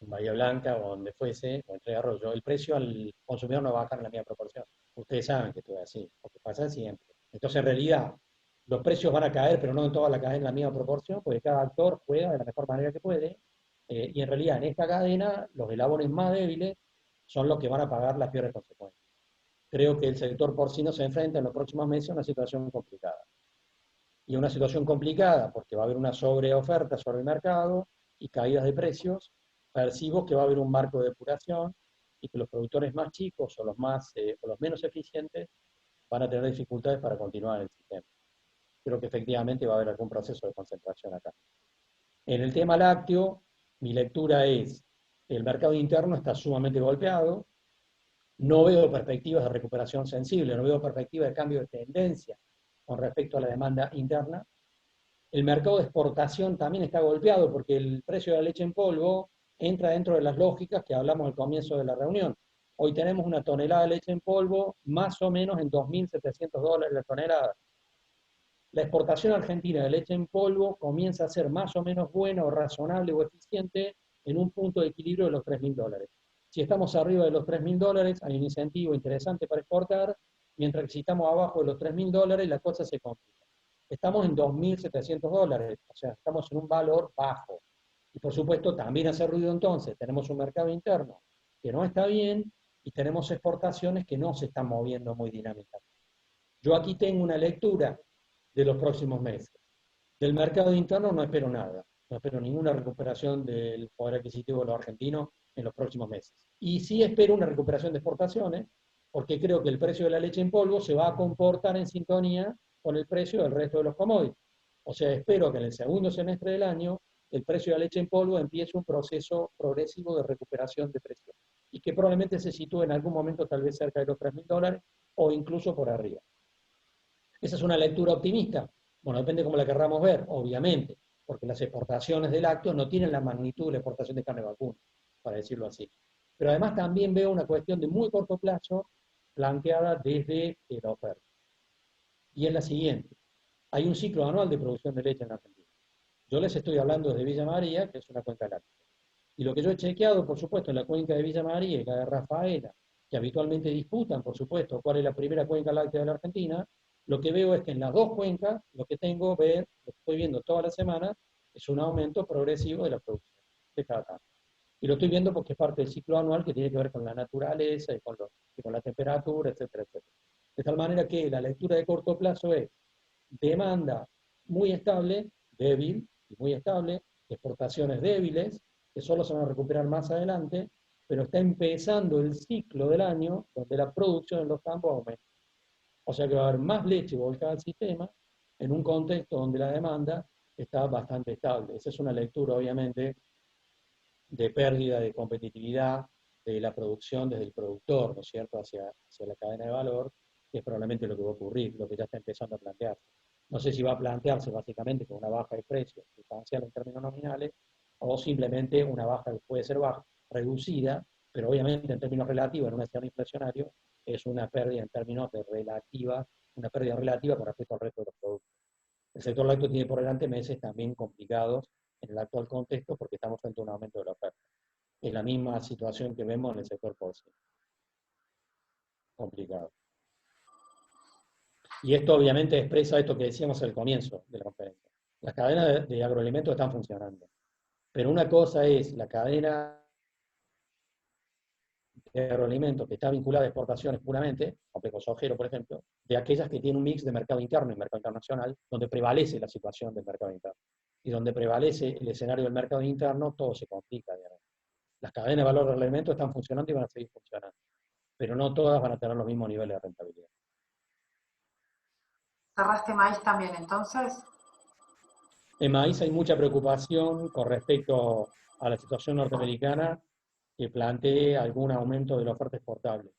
en Bahía Blanca o donde fuese, o en Tres Arroyos, el precio al consumidor no va a bajar en la misma proporción. Ustedes saben que esto es así, porque pasa siempre. Entonces, en realidad, los precios van a caer, pero no en toda la cadena en la misma proporción, porque cada actor juega de la mejor manera que puede, y en realidad en esta cadena los eslabones más débiles son los que van a pagar las peores consecuencias. Creo que el sector porcino se enfrenta en los próximos meses a una situación complicada. Y una situación complicada porque va a haber una sobreoferta sobre el mercado y caídas de precios. Percibo que va a haber un marco de depuración y que los productores más chicos o o los menos eficientes van a tener dificultades para continuar en el sistema. Creo que efectivamente va a haber algún proceso de concentración acá. En el tema lácteo, mi lectura es que el mercado interno está sumamente golpeado, no veo perspectivas de recuperación sensible, no veo perspectivas de cambio de tendencia con respecto a la demanda interna. El mercado de exportación también está golpeado porque el precio de la leche en polvo entra dentro de las lógicas que hablamos al comienzo de la reunión. Hoy tenemos una tonelada de leche en polvo más o menos en $2.700 la tonelada. La exportación argentina de leche en polvo comienza a ser más o menos buena o razonable o eficiente en un punto de equilibrio de los $3.000. Si estamos arriba de los $3.000, hay un incentivo interesante para exportar, mientras que si estamos abajo de los $3.000, la cosa se complica. Estamos en $2.700, o sea, estamos en un valor bajo. Y por supuesto, también hace ruido entonces, tenemos un mercado interno que no está bien y tenemos exportaciones que no se están moviendo muy dinámicamente. Yo aquí tengo una lectura de los próximos meses. Del mercado interno no espero nada, no espero ninguna recuperación del poder adquisitivo de los argentinos en los próximos meses. Y sí espero una recuperación de exportaciones, porque creo que el precio de la leche en polvo se va a comportar en sintonía con el precio del resto de los commodities. O sea, espero que en el segundo semestre del año el precio de la leche en polvo empiece un proceso progresivo de recuperación de precios y que probablemente se sitúe en algún momento tal vez cerca de los $3.000 o incluso por arriba. ¿Esa es una lectura optimista? Bueno, depende de cómo la querramos ver, obviamente, porque las exportaciones de lácteos no tienen la magnitud de la exportación de carne vacuna, para decirlo así. Pero además también veo una cuestión de muy corto plazo planteada desde la oferta. Y es la siguiente. Hay un ciclo anual de producción de leche en Argentina. Yo les estoy hablando desde Villa María, que es una cuenca láctea. Y lo que yo he chequeado, por supuesto, en la cuenca de Villa María y la de Rafaela, que habitualmente disputan, por supuesto, cuál es la primera cuenca láctea de la Argentina, lo que veo es que en las dos cuencas, lo que estoy viendo toda la semana, es un aumento progresivo de la producción de cada tanto. Y lo estoy viendo porque es parte del ciclo anual que tiene que ver con la naturaleza y con la temperatura, etcétera, etcétera. De tal manera que la lectura de corto plazo es demanda muy estable, débil y muy estable, exportaciones débiles, que solo se van a recuperar más adelante, pero está empezando el ciclo del año donde la producción en los campos aumenta. O sea que va a haber más leche volcada al sistema en un contexto donde la demanda está bastante estable. Esa es una lectura, obviamente, de pérdida de competitividad de la producción desde el productor, ¿no es cierto?, hacia la cadena de valor, que es probablemente lo que va a ocurrir, lo que ya está empezando a plantearse. No sé si va a plantearse básicamente con una baja de precios sustancial en términos nominales, o simplemente una baja que puede ser baja, reducida, pero obviamente en términos relativos, en un escenario inflacionario, es una pérdida en términos de relativa, una pérdida relativa con respecto al resto de los productos. El sector lácteo tiene por delante meses también complicados en el actual contexto porque estamos frente a un aumento de la oferta. Es la misma situación que vemos en el sector porcino. Complicado. Y esto obviamente expresa esto que decíamos al comienzo de la conferencia. Las cadenas de agroalimentos están funcionando. Pero una cosa es la cadena de agroalimentos que está vinculada a exportaciones puramente, complejo sojero, por ejemplo, de aquellas que tienen un mix de mercado interno y mercado internacional, donde prevalece la situación del mercado interno. Y donde prevalece el escenario del mercado interno, todo se complica. Digamos. Las cadenas de valor del alimento están funcionando y van a seguir funcionando, pero no todas van a tener los mismos niveles de rentabilidad. ¿Cerraste maíz también entonces? En maíz hay mucha preocupación con respecto a la situación norteamericana que plantee algún aumento de la oferta exportable.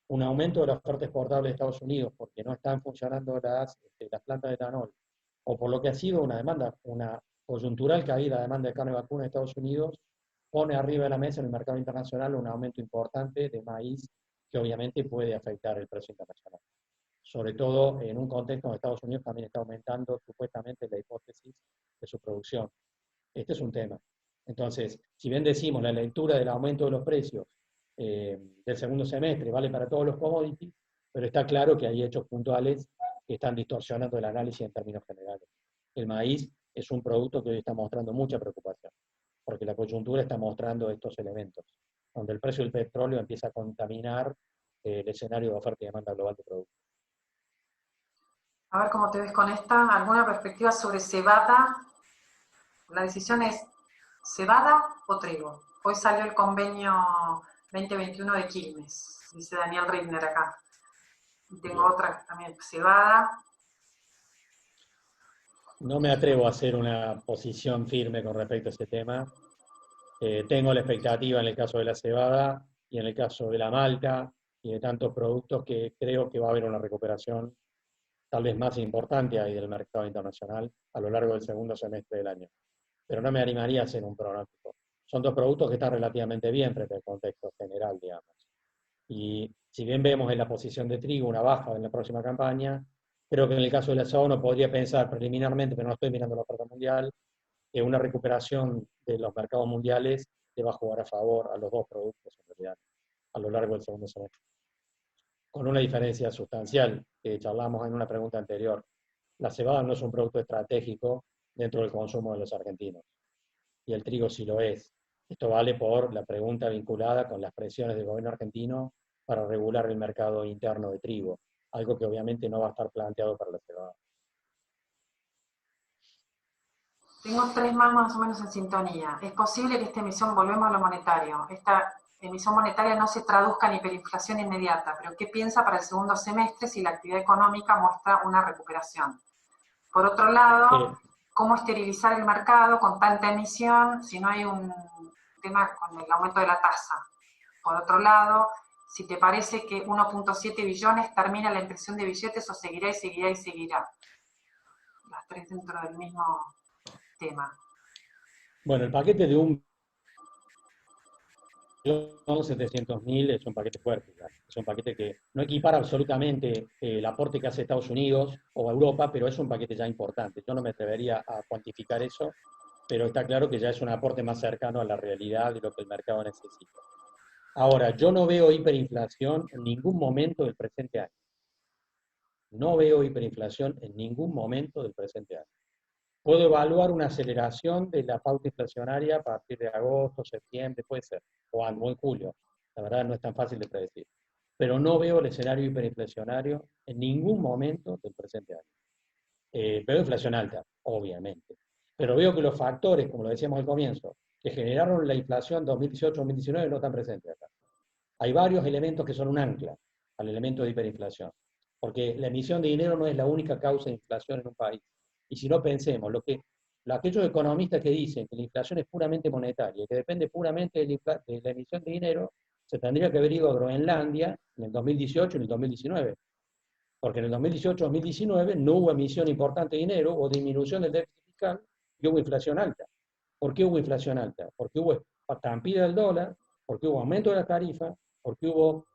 Un aumento de la oferta exportable de Estados Unidos porque no están funcionando las plantas de etanol, o por lo que ha sido una demanda, una coyuntural caída de demanda de carne vacuna de Estados Unidos, pone arriba de la mesa en el mercado internacional un aumento importante de maíz que obviamente puede afectar el precio internacional. Sobre todo en un contexto donde Estados Unidos también está aumentando supuestamente la hipótesis de su producción. Este es un tema. Entonces, si bien decimos la lectura del aumento de los precios del segundo semestre vale para todos los commodities, pero está claro que hay hechos puntuales que están distorsionando el análisis en términos generales. El maíz es un producto que hoy está mostrando mucha preocupación, porque la coyuntura está mostrando estos elementos, donde el precio del petróleo empieza a contaminar el escenario de oferta y demanda global de productos. A ver cómo te ves con esta. ¿Alguna perspectiva sobre cebada? La decisión es cebada o trigo. Hoy salió el convenio 2021 de Quilmes, dice Daniel Reitner acá. Y tengo otra también, cebada. No me atrevo a hacer una posición firme con respecto a ese tema. Tengo la expectativa en el caso de la cebada y en el caso de la malta y de tantos productos que creo que va a haber una recuperación tal vez más importante ahí del mercado internacional a lo largo del segundo semestre del año. Pero no me animaría a hacer un pronóstico. Son dos productos que están relativamente bien frente al contexto general, digamos. Y si bien vemos en la posición de trigo una baja en la próxima campaña, creo que en el caso de la soja uno podría pensar preliminarmente, pero no estoy mirando la oferta mundial, que una recuperación de los mercados mundiales le va a jugar a favor a los dos productos en realidad a lo largo del segundo semestre. Con una diferencia sustancial que charlamos en una pregunta anterior. La cebada no es un producto estratégico dentro del consumo de los argentinos, y el trigo sí lo es. Esto vale por la pregunta vinculada con las presiones del gobierno argentino para regular el mercado interno de trigo, algo que obviamente no va a estar planteado para la cebada. Tengo tres más o menos en sintonía. Es posible que esta emisión, volvemos a lo monetario, esta emisión monetaria no se traduzca en hiperinflación inmediata, pero ¿qué piensa para el segundo semestre si la actividad económica muestra una recuperación? Por otro lado, ¿cómo esterilizar el mercado con tanta emisión si no hay un tema con el aumento de la tasa? Por otro lado, si te parece que 1.7 billones termina la impresión de billetes o seguirá y seguirá y seguirá. Las tres dentro del mismo tema. Bueno, el paquete de 1.700.000 es un paquete fuerte, ¿verdad? Es un paquete que no equipara absolutamente el aporte que hace Estados Unidos o Europa, pero es un paquete ya importante. Yo no me atrevería a cuantificar eso, pero está claro que ya es un aporte más cercano a la realidad de lo que el mercado necesita. Ahora, yo no veo hiperinflación en ningún momento del presente año. No veo hiperinflación en ningún momento del presente año. Puedo evaluar una aceleración de la pauta inflacionaria a partir de agosto, septiembre, puede ser, o en julio. La verdad no es tan fácil de predecir. Pero no veo el escenario hiperinflacionario en ningún momento del presente año. Veo inflación alta, obviamente. Pero veo que los factores, como lo decíamos al comienzo, que generaron la inflación 2018-2019 no están presentes acá. Hay varios elementos que son un ancla al elemento de hiperinflación. Porque la emisión de dinero no es la única causa de inflación en un país. Y si no pensemos, aquellos economistas que dicen que la inflación es puramente monetaria, que depende puramente de la emisión de dinero, se tendría que haber ido a Groenlandia en el 2018 y en el 2019. Porque en el 2018-2019 no hubo emisión importante de dinero o disminución del déficit fiscal y hubo inflación alta. ¿Por qué hubo inflación alta? Porque hubo estampida del dólar, porque hubo aumento de las tarifas, porque hubo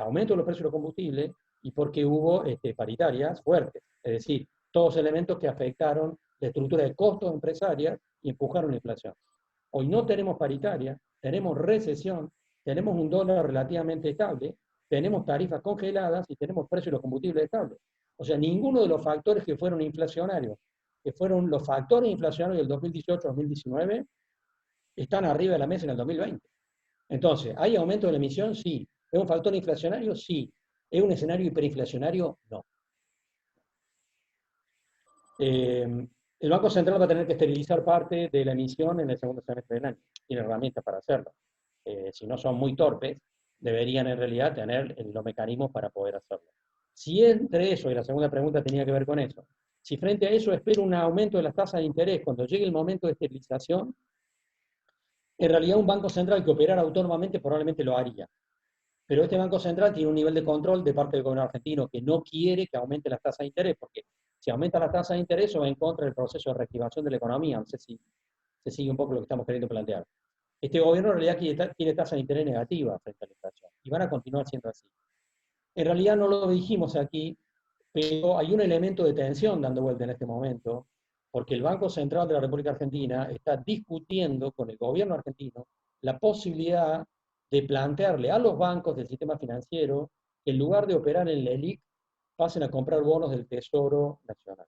aumento de los precios de los combustibles y porque hubo paritarias fuertes. Es decir, todos elementos que afectaron la estructura de costos empresarias y empujaron la inflación. Hoy no tenemos paritaria, tenemos recesión, tenemos un dólar relativamente estable, tenemos tarifas congeladas y tenemos precios de los combustibles estables. O sea, ninguno de los factores que fueron inflacionarios, que fueron los factores inflacionarios del 2018-2019, están arriba de la mesa en el 2020. Entonces, ¿hay aumento de la emisión? Sí. ¿Es un factor inflacionario? Sí. ¿Es un escenario hiperinflacionario? No. El Banco Central va a tener que esterilizar parte de la emisión en el segundo semestre del año. Tiene herramientas para hacerlo. Si no son muy torpes, deberían en realidad tener los mecanismos para poder hacerlo. Si entre eso, y la segunda pregunta tenía que ver con eso, Si frente a eso espero un aumento de las tasas de interés cuando llegue el momento de estabilización, en realidad un banco central que operara autónomamente probablemente lo haría. Pero este Banco Central tiene un nivel de control de parte del gobierno argentino que no quiere que aumente las tasas de interés, porque si aumenta las tasas de interés eso va en contra del proceso de reactivación de la economía. No sé si se sigue un poco lo que estamos queriendo plantear. Este gobierno en realidad tiene tasas de interés negativas frente a la inflación, y van a continuar siendo así. En realidad no lo dijimos aquí, pero hay un elemento de tensión dando vuelta en este momento, porque el Banco Central de la República Argentina está discutiendo con el gobierno argentino la posibilidad de plantearle a los bancos del sistema financiero que en lugar de operar en la ELIC, pasen a comprar bonos del Tesoro Nacional.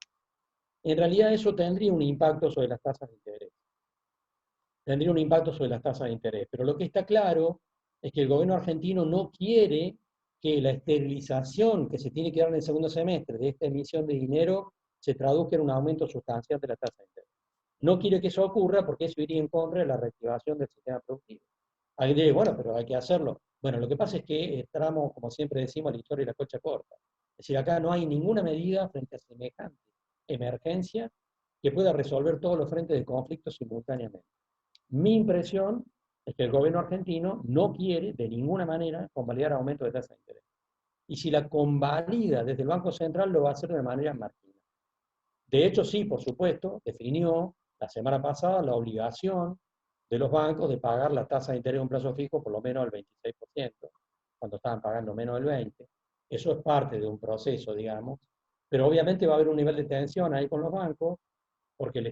En realidad eso tendría un impacto sobre las tasas de interés. Tendría un impacto sobre las tasas de interés. Pero lo que está claro es que el gobierno argentino no quiere que la esterilización que se tiene que dar en el segundo semestre de esta emisión de dinero se traduzca en un aumento sustancial de la tasa de interés. No quiere que eso ocurra porque eso iría en contra de la reactivación del sistema productivo. Alguien dice, bueno, pero hay que hacerlo. Bueno, lo que pasa es que estamos, como siempre decimos, a la historia de la cocha corta. Es decir, acá no hay ninguna medida frente a semejante emergencia que pueda resolver todos los frentes de conflicto simultáneamente. Mi impresión es que el gobierno argentino no quiere de ninguna manera convalidar aumento de tasa de interés. Y si la convalida desde el Banco Central, lo va a hacer de manera marginal. De hecho, sí, por supuesto, definió la semana pasada la obligación de los bancos de pagar la tasa de interés a un plazo fijo por lo menos al 26%, cuando estaban pagando menos del 20%. Eso es parte de un proceso, digamos, pero obviamente va a haber un nivel de tensión ahí con los bancos, porque le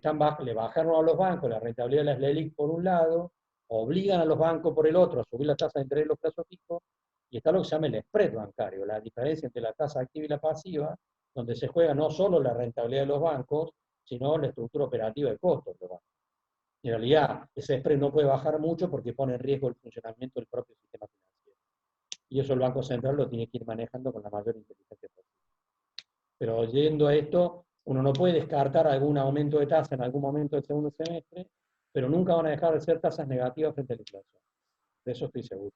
bajaron a los bancos la rentabilidad de las LELIQ por un lado, obligan a los bancos por el otro a subir la tasa de interés de los plazos fijos, y está lo que se llama el spread bancario, la diferencia entre la tasa activa y la pasiva, donde se juega no solo la rentabilidad de los bancos, sino la estructura operativa de costos de los bancos. En realidad, ese spread no puede bajar mucho porque pone en riesgo el funcionamiento del propio sistema financiero. Y eso el Banco Central lo tiene que ir manejando con la mayor inteligencia posible. Pero yendo a esto, uno no puede descartar algún aumento de tasa en algún momento del segundo semestre, pero nunca van a dejar de ser tasas negativas frente a la inflación. De eso estoy seguro.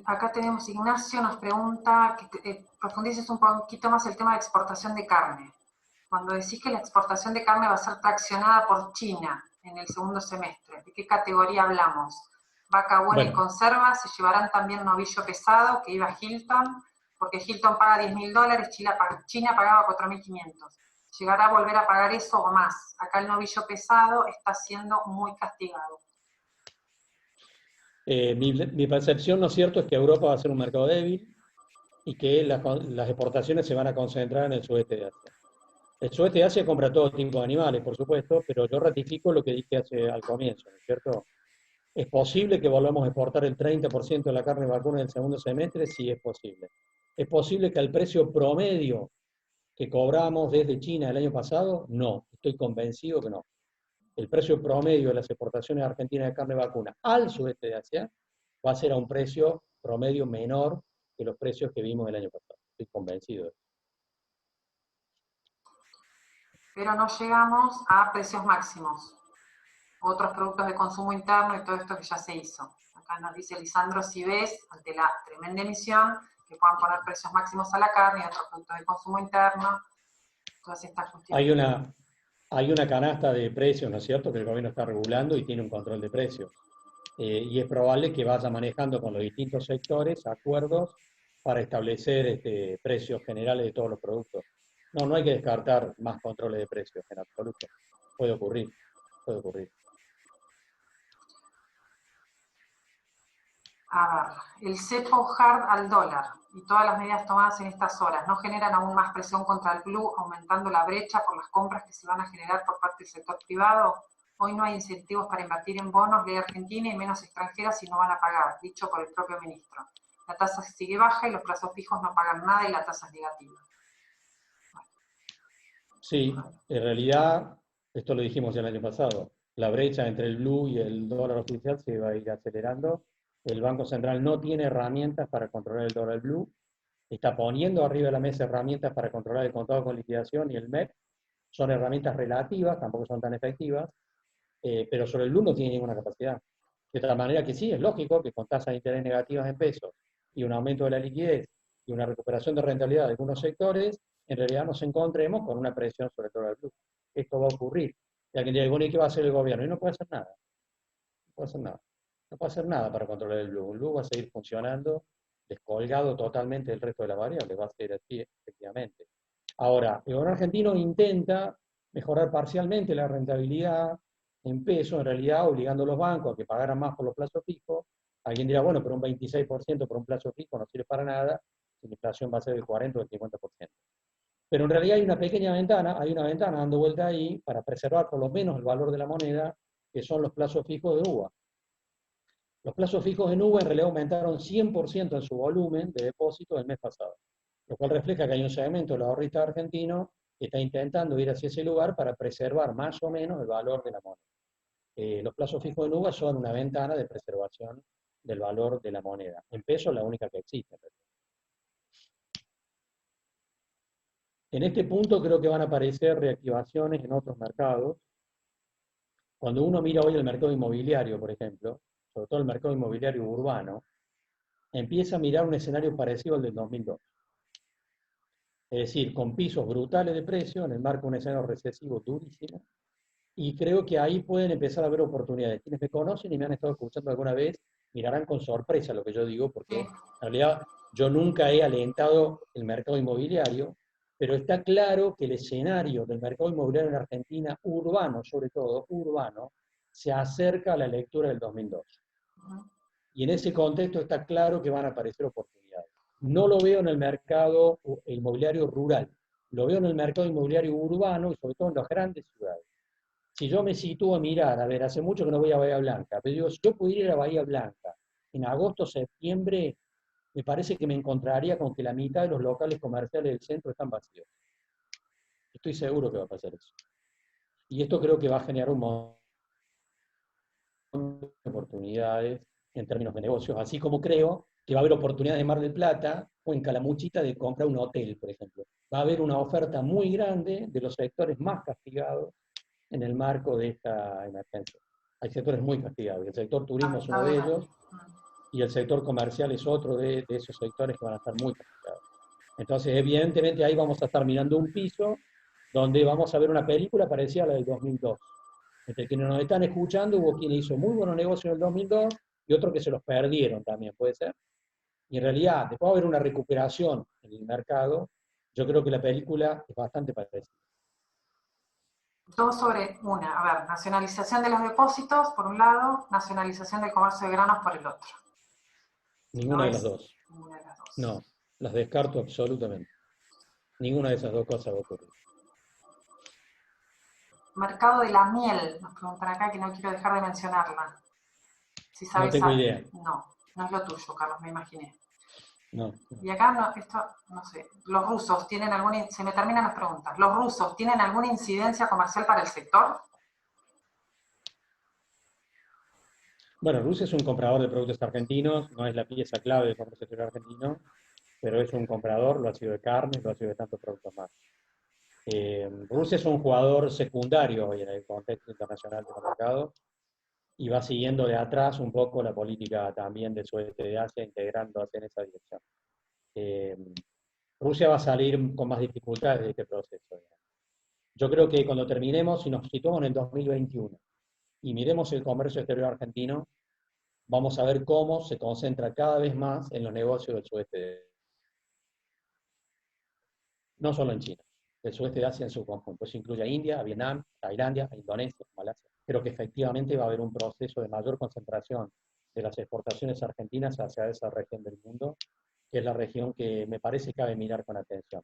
Acá tenemos Ignacio, nos pregunta que profundices un poquito más el tema de exportación de carne. Cuando decís que la exportación de carne va a ser traccionada por China en el segundo semestre, ¿de qué categoría hablamos? Vaca buena y conserva, ¿se llevarán también novillo pesado que iba a Hilton? Porque Hilton paga $10.000, China pagaba 4.500. ¿Llegará a volver a pagar eso o más? Acá el novillo pesado está siendo muy castigado. Mi percepción, ¿no es cierto?, es que Europa va a ser un mercado débil y que las exportaciones se van a concentrar en el sudeste de Asia. El sudeste de Asia compra todo tipo de animales, por supuesto, pero yo ratifico lo que dije al comienzo, ¿no es cierto? ¿Es posible que volvamos a exportar el 30% de la carne vacuna en el segundo semestre? Sí, es posible. ¿Es posible que al precio promedio que cobramos desde China el año pasado? No, estoy convencido que no. El precio promedio de las exportaciones argentinas de carne vacuna al sudeste de Asia va a ser a un precio promedio menor que los precios que vimos el año pasado. Estoy convencido de eso. Pero no llegamos a precios máximos. Otros productos de consumo interno y todo esto que ya se hizo. Acá nos dice Lisandro, si ves, ante la tremenda emisión, que puedan poner precios máximos a la carne y a otros productos de consumo interno, todas estas cuestiones. Hay una canasta de precios, ¿no es cierto?, que el gobierno está regulando y tiene un control de precios. Y es probable que vaya manejando con los distintos sectores acuerdos para establecer precios generales de todos los productos. No hay que descartar más controles de precios en absoluto. Puede ocurrir, puede ocurrir. A ver, el cepo hard al dólar y todas las medidas tomadas en estas horas no generan aún más presión contra el blue, aumentando la brecha por las compras que se van a generar por parte del sector privado. Hoy no hay incentivos para invertir en bonos de Argentina y menos extranjeras si no van a pagar, dicho por el propio ministro. La tasa sigue baja y los plazos fijos no pagan nada y la tasa es negativa. Sí, en realidad, esto lo dijimos el año pasado, la brecha entre el blue y el dólar oficial se va a ir acelerando. El Banco Central no tiene herramientas para controlar el dólar blue, está poniendo arriba de la mesa herramientas para controlar el contado con liquidación y el MEP. Son herramientas relativas, tampoco son tan efectivas, pero sobre el blue no tiene ninguna capacidad. De tal manera que sí, es lógico que con tasas de interés negativas en pesos y un aumento de la liquidez y una recuperación de rentabilidad de algunos sectores, en realidad nos encontremos con una presión sobre todo el blue. Esto va a ocurrir. Y alguien dice, bueno, ¿y qué va a hacer el gobierno? Y no puede hacer nada. No puede hacer nada. No puede hacer nada para controlar el blue. El blue va a seguir funcionando descolgado totalmente del resto de las variables. Va a seguir así, efectivamente. Ahora, el gobierno argentino intenta mejorar parcialmente la rentabilidad en peso, en realidad obligando a los bancos a que pagaran más por los plazos fijos. Alguien dirá, bueno, pero un 26% por un plazo fijo no sirve para nada, si la inflación va a ser del 40 o del 50%. Pero en realidad hay una pequeña ventana, hay una ventana dando vuelta ahí para preservar por lo menos el valor de la moneda, que son los plazos fijos de UVA. Los plazos fijos en UVA en realidad aumentaron 100% en su volumen de depósito el mes pasado, lo cual refleja que hay un segmento de los ahorristas argentinos que está intentando ir hacia ese lugar para preservar más o menos el valor de la moneda. Los plazos fijos en UVA son una ventana de preservación del valor de la moneda. En peso la única que existe. En este punto creo que van a aparecer reactivaciones en otros mercados. Cuando uno mira hoy el mercado inmobiliario, por ejemplo, sobre todo el mercado inmobiliario urbano, empieza a mirar un escenario parecido al del 2002. Es decir, con pisos brutales de precio, en el marco de un escenario recesivo durísimo, y creo que ahí pueden empezar a haber oportunidades. Quienes me conocen y me han estado escuchando alguna vez, mirarán con sorpresa lo que yo digo, porque en realidad yo nunca he alentado el mercado inmobiliario, pero está claro que el escenario del mercado inmobiliario en Argentina, urbano sobre todo, urbano, se acerca a la lectura del 2002. Y en ese contexto está claro que van a aparecer oportunidades. No lo veo en el mercado inmobiliario rural, lo veo en el mercado inmobiliario urbano y sobre todo en las grandes ciudades. Si yo me sitúo a mirar, a ver, hace mucho que no voy a Bahía Blanca, pero digo, si yo pudiera ir a Bahía Blanca en agosto, septiembre, me parece que me encontraría con que la mitad de los locales comerciales del centro están vacíos. Estoy seguro que va a pasar eso. Y esto creo que va a generar un montón de oportunidades en términos de negocios, así como creo que va a haber oportunidades en Mar del Plata o en Calamuchita de comprar un hotel, por ejemplo. Va a haber una oferta muy grande de los sectores más castigados en el marco de esta emergencia. Hay sectores muy castigados, el sector turismo es uno de ellos, y el sector comercial es otro de esos sectores que van a estar muy castigados. Entonces, evidentemente, ahí vamos a estar mirando un piso donde vamos a ver una película parecida a la del 2002. Entre quienes nos están escuchando, hubo quien hizo muy buenos negocios en el 2002 y otros que se los perdieron también, puede ser. Y en realidad, después va a haber una recuperación en el mercado. Yo creo que la película es bastante parecida. Todo sobre una, a ver, nacionalización de los depósitos por un lado, nacionalización del comercio de granos por el otro. Ninguna de las dos. Ninguna de las dos. No, las descarto absolutamente. Ninguna de esas dos cosas va a ocurrir. Mercado de la miel, nos preguntan acá que no quiero dejar de mencionarla. Si sabes, no tengo idea. No es lo tuyo, Carlos, me imaginé. No. Y acá, no, esto, no sé, los rusos tienen alguna, se me terminan las preguntas, ¿los rusos tienen alguna incidencia comercial para el sector? Bueno, Rusia es un comprador de productos argentinos, no es la pieza clave del comercio exterior argentino, pero es un comprador, lo ha sido de carne, lo ha sido de tantos productos más. Rusia es un jugador secundario hoy en el contexto internacional del mercado y va siguiendo de atrás un poco la política también del sudeste de Asia, integrándose en esa dirección. Rusia va a salir con más dificultades de este proceso. Yo creo que cuando terminemos, si nos situamos en el 2021 y miremos el comercio exterior argentino, vamos a ver cómo se concentra cada vez más en los negocios del sudeste de Asia. No solo en China, del sudeste de Asia en su conjunto. Eso incluye a India, a Vietnam, a Tailandia, a Indonesia, a Malasia. Creo que efectivamente va a haber un proceso de mayor concentración de las exportaciones argentinas hacia esa región del mundo, que es la región que me parece cabe mirar con atención.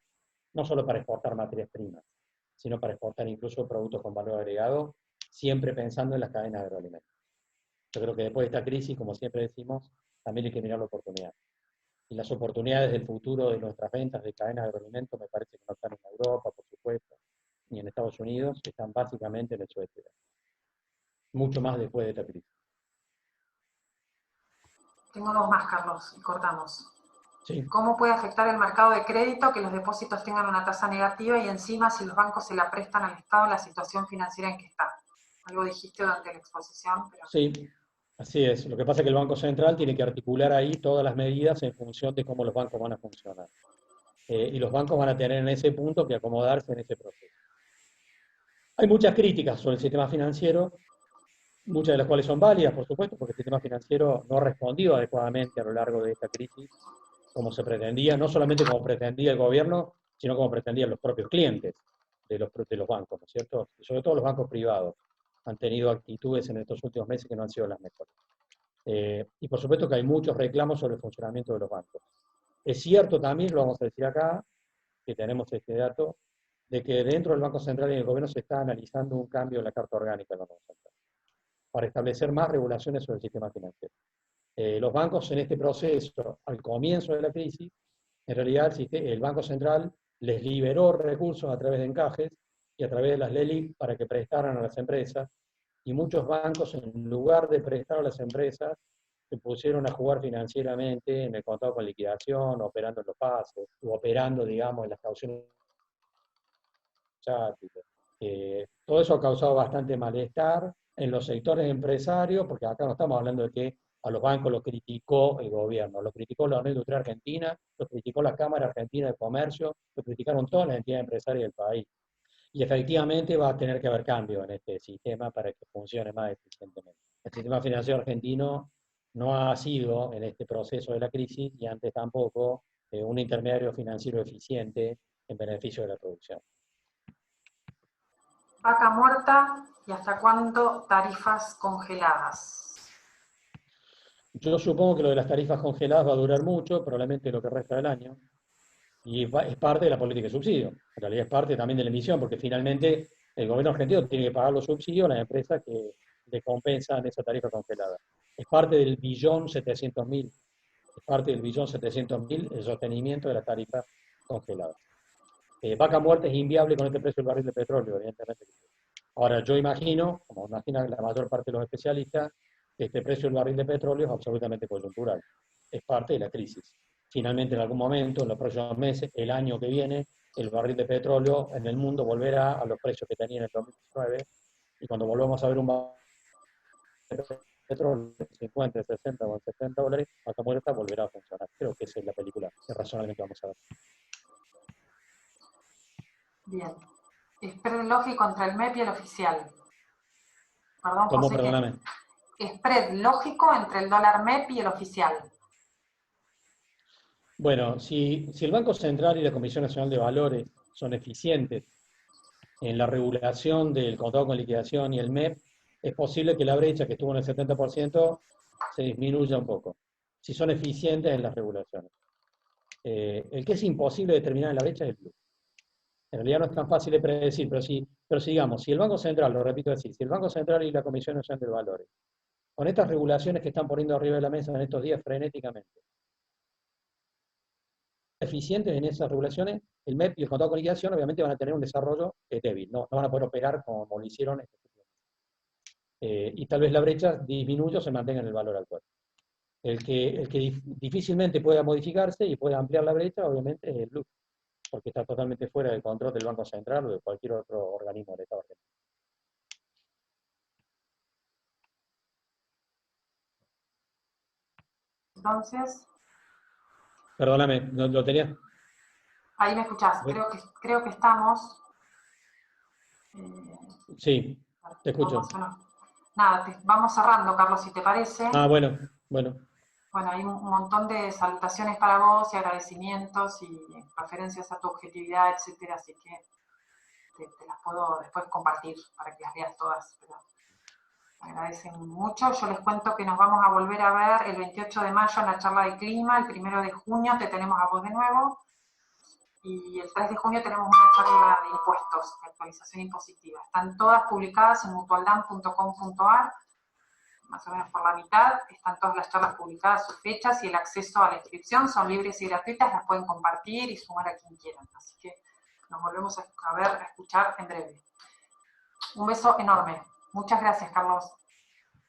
No solo para exportar materias primas, sino para exportar incluso productos con valor agregado, siempre pensando en las cadenas de agroalimentos. Yo creo que después de esta crisis, como siempre decimos, también hay que mirar la oportunidad. Y las oportunidades del futuro de nuestras ventas de cadenas de agroalimentos me parece que no están en Europa, por supuesto, ni en Estados Unidos, están básicamente en el sudeste de Asia. Mucho más después de esta crisis. Tengo dos más, Carlos, y cortamos. Sí. ¿Cómo puede afectar el mercado de crédito que los depósitos tengan una tasa negativa y encima si los bancos se la prestan al Estado en la situación financiera en que está? Algo dijiste durante la exposición, pero... Sí. Así es. Lo que pasa es que el Banco Central tiene que articular ahí todas las medidas en función de cómo los bancos van a funcionar. Y los bancos van a tener en ese punto que acomodarse en ese proceso. Hay muchas críticas sobre el sistema financiero, muchas de las cuales son válidas, por supuesto, porque el sistema financiero no ha respondido adecuadamente a lo largo de esta crisis como se pretendía, no solamente como pretendía el gobierno, sino como pretendían los propios clientes de los bancos, ¿no es cierto? Y sobre todo los bancos privados han tenido actitudes en estos últimos meses que no han sido las mejores. Y por supuesto que hay muchos reclamos sobre el funcionamiento de los bancos. Es cierto también, lo vamos a decir acá, que tenemos este dato, de que dentro del Banco Central y del gobierno se está analizando un cambio en la Carta Orgánica del Banco Central, para establecer más regulaciones sobre el sistema financiero. Los bancos en este proceso, al comienzo de la crisis, en realidad el Banco Central les liberó recursos a través de encajes y a través de las LELIQ para que prestaran a las empresas, y muchos bancos, en lugar de prestar a las empresas, se pusieron a jugar financieramente en el contado con liquidación, operando en los pases, o operando, digamos, en las cauciones. Todo eso ha causado bastante malestar en los sectores empresarios, porque acá no estamos hablando de que a los bancos los criticó el gobierno, los criticó la Unión Industrial Argentina, los criticó la Cámara Argentina de Comercio, los criticaron todas las entidades empresarias del país. Y efectivamente va a tener que haber cambio en este sistema para que funcione más eficientemente. El sistema financiero argentino no ha sido, en este proceso de la crisis, y antes tampoco, un intermediario financiero eficiente en beneficio de la producción. Vaca muerta, ¿y hasta cuándo tarifas congeladas? Yo supongo que lo de las tarifas congeladas va a durar mucho, probablemente lo que resta del año, y es parte de la política de subsidio. En realidad es parte también de la emisión, porque finalmente el gobierno argentino tiene que pagar los subsidios a las empresas que le compensan esa tarifa congelada. Es parte del 1.700.000, es parte del 1.700.000 el sostenimiento de la tarifa congelada. Vaca muerta es inviable con este precio del barril de petróleo, evidentemente. Ahora, yo imagino, como imagina la mayor parte de los especialistas, que este precio del barril de petróleo es absolutamente coyuntural. Es parte de la crisis. Finalmente, en algún momento, en los próximos meses, el año que viene, el barril de petróleo en el mundo volverá a los precios que tenía en el 2019, y cuando volvamos a ver un barril de petróleo de 50, 60 o 70 dólares, Vaca muerta volverá a funcionar. Creo que esa es la película que razonablemente vamos a ver. Bien. Spread lógico entre el MEP y el oficial. Perdón, ¿Cómo? José. Perdóname. Spread lógico entre el dólar MEP y el oficial. Bueno, si el Banco Central y la Comisión Nacional de Valores son eficientes en la regulación del contado con liquidación y el MEP, es posible que la brecha que estuvo en el 70% se disminuya un poco, si son eficientes en las regulaciones. El que es imposible determinar en la brecha es el plus. En realidad no es tan fácil de predecir, pero si digamos, si el Banco Central, lo repito así, si el Banco Central y la Comisión Nacional de Valores, con estas regulaciones que están poniendo arriba de la mesa en estos días frenéticamente, eficientes en esas regulaciones, el MEP y el contado con liquidación obviamente van a tener un desarrollo débil, no van a poder operar como lo hicieron estos últimos meses. Y tal vez la brecha disminuya o se mantenga en el valor actual. El que difícilmente pueda modificarse y pueda ampliar la brecha, obviamente, es el blue, porque está totalmente fuera del control del Banco Central o de cualquier otro organismo del Estado argentino. Entonces, Perdóname, ¿no lo tenías? ahí me escuchás. Creo que estamos. Sí, te escucho. Nada, vamos cerrando, Carlos, si te parece. Ah, bueno. Bueno, hay un montón de salutaciones para vos y agradecimientos y referencias a tu objetividad, etcétera, así que te las puedo después compartir para que las veas todas. Pero me agradecen mucho. Yo les cuento que nos vamos a volver a ver el 28 de mayo en la charla de clima, el 1 de junio te tenemos a vos de nuevo, y el 3 de junio tenemos una charla de impuestos, de actualización impositiva. Están todas publicadas en mutualdam.com.ar, más o menos por la mitad, están todas las charlas publicadas, sus fechas y el acceso a la inscripción, son libres y gratuitas, las pueden compartir y sumar a quien quieran. Así que nos volvemos a ver, a escuchar en breve. Un beso enorme. Muchas gracias, Carlos.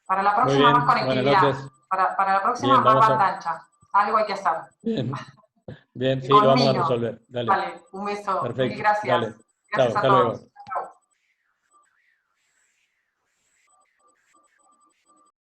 Para la próxima más conectividad. Para la próxima más banda ancha. Algo hay que hacer. Bien, sí, lo vamos a resolver. Dale, un beso. Perfecto. Mil gracias. Dale. Gracias Chao, a todos. luego.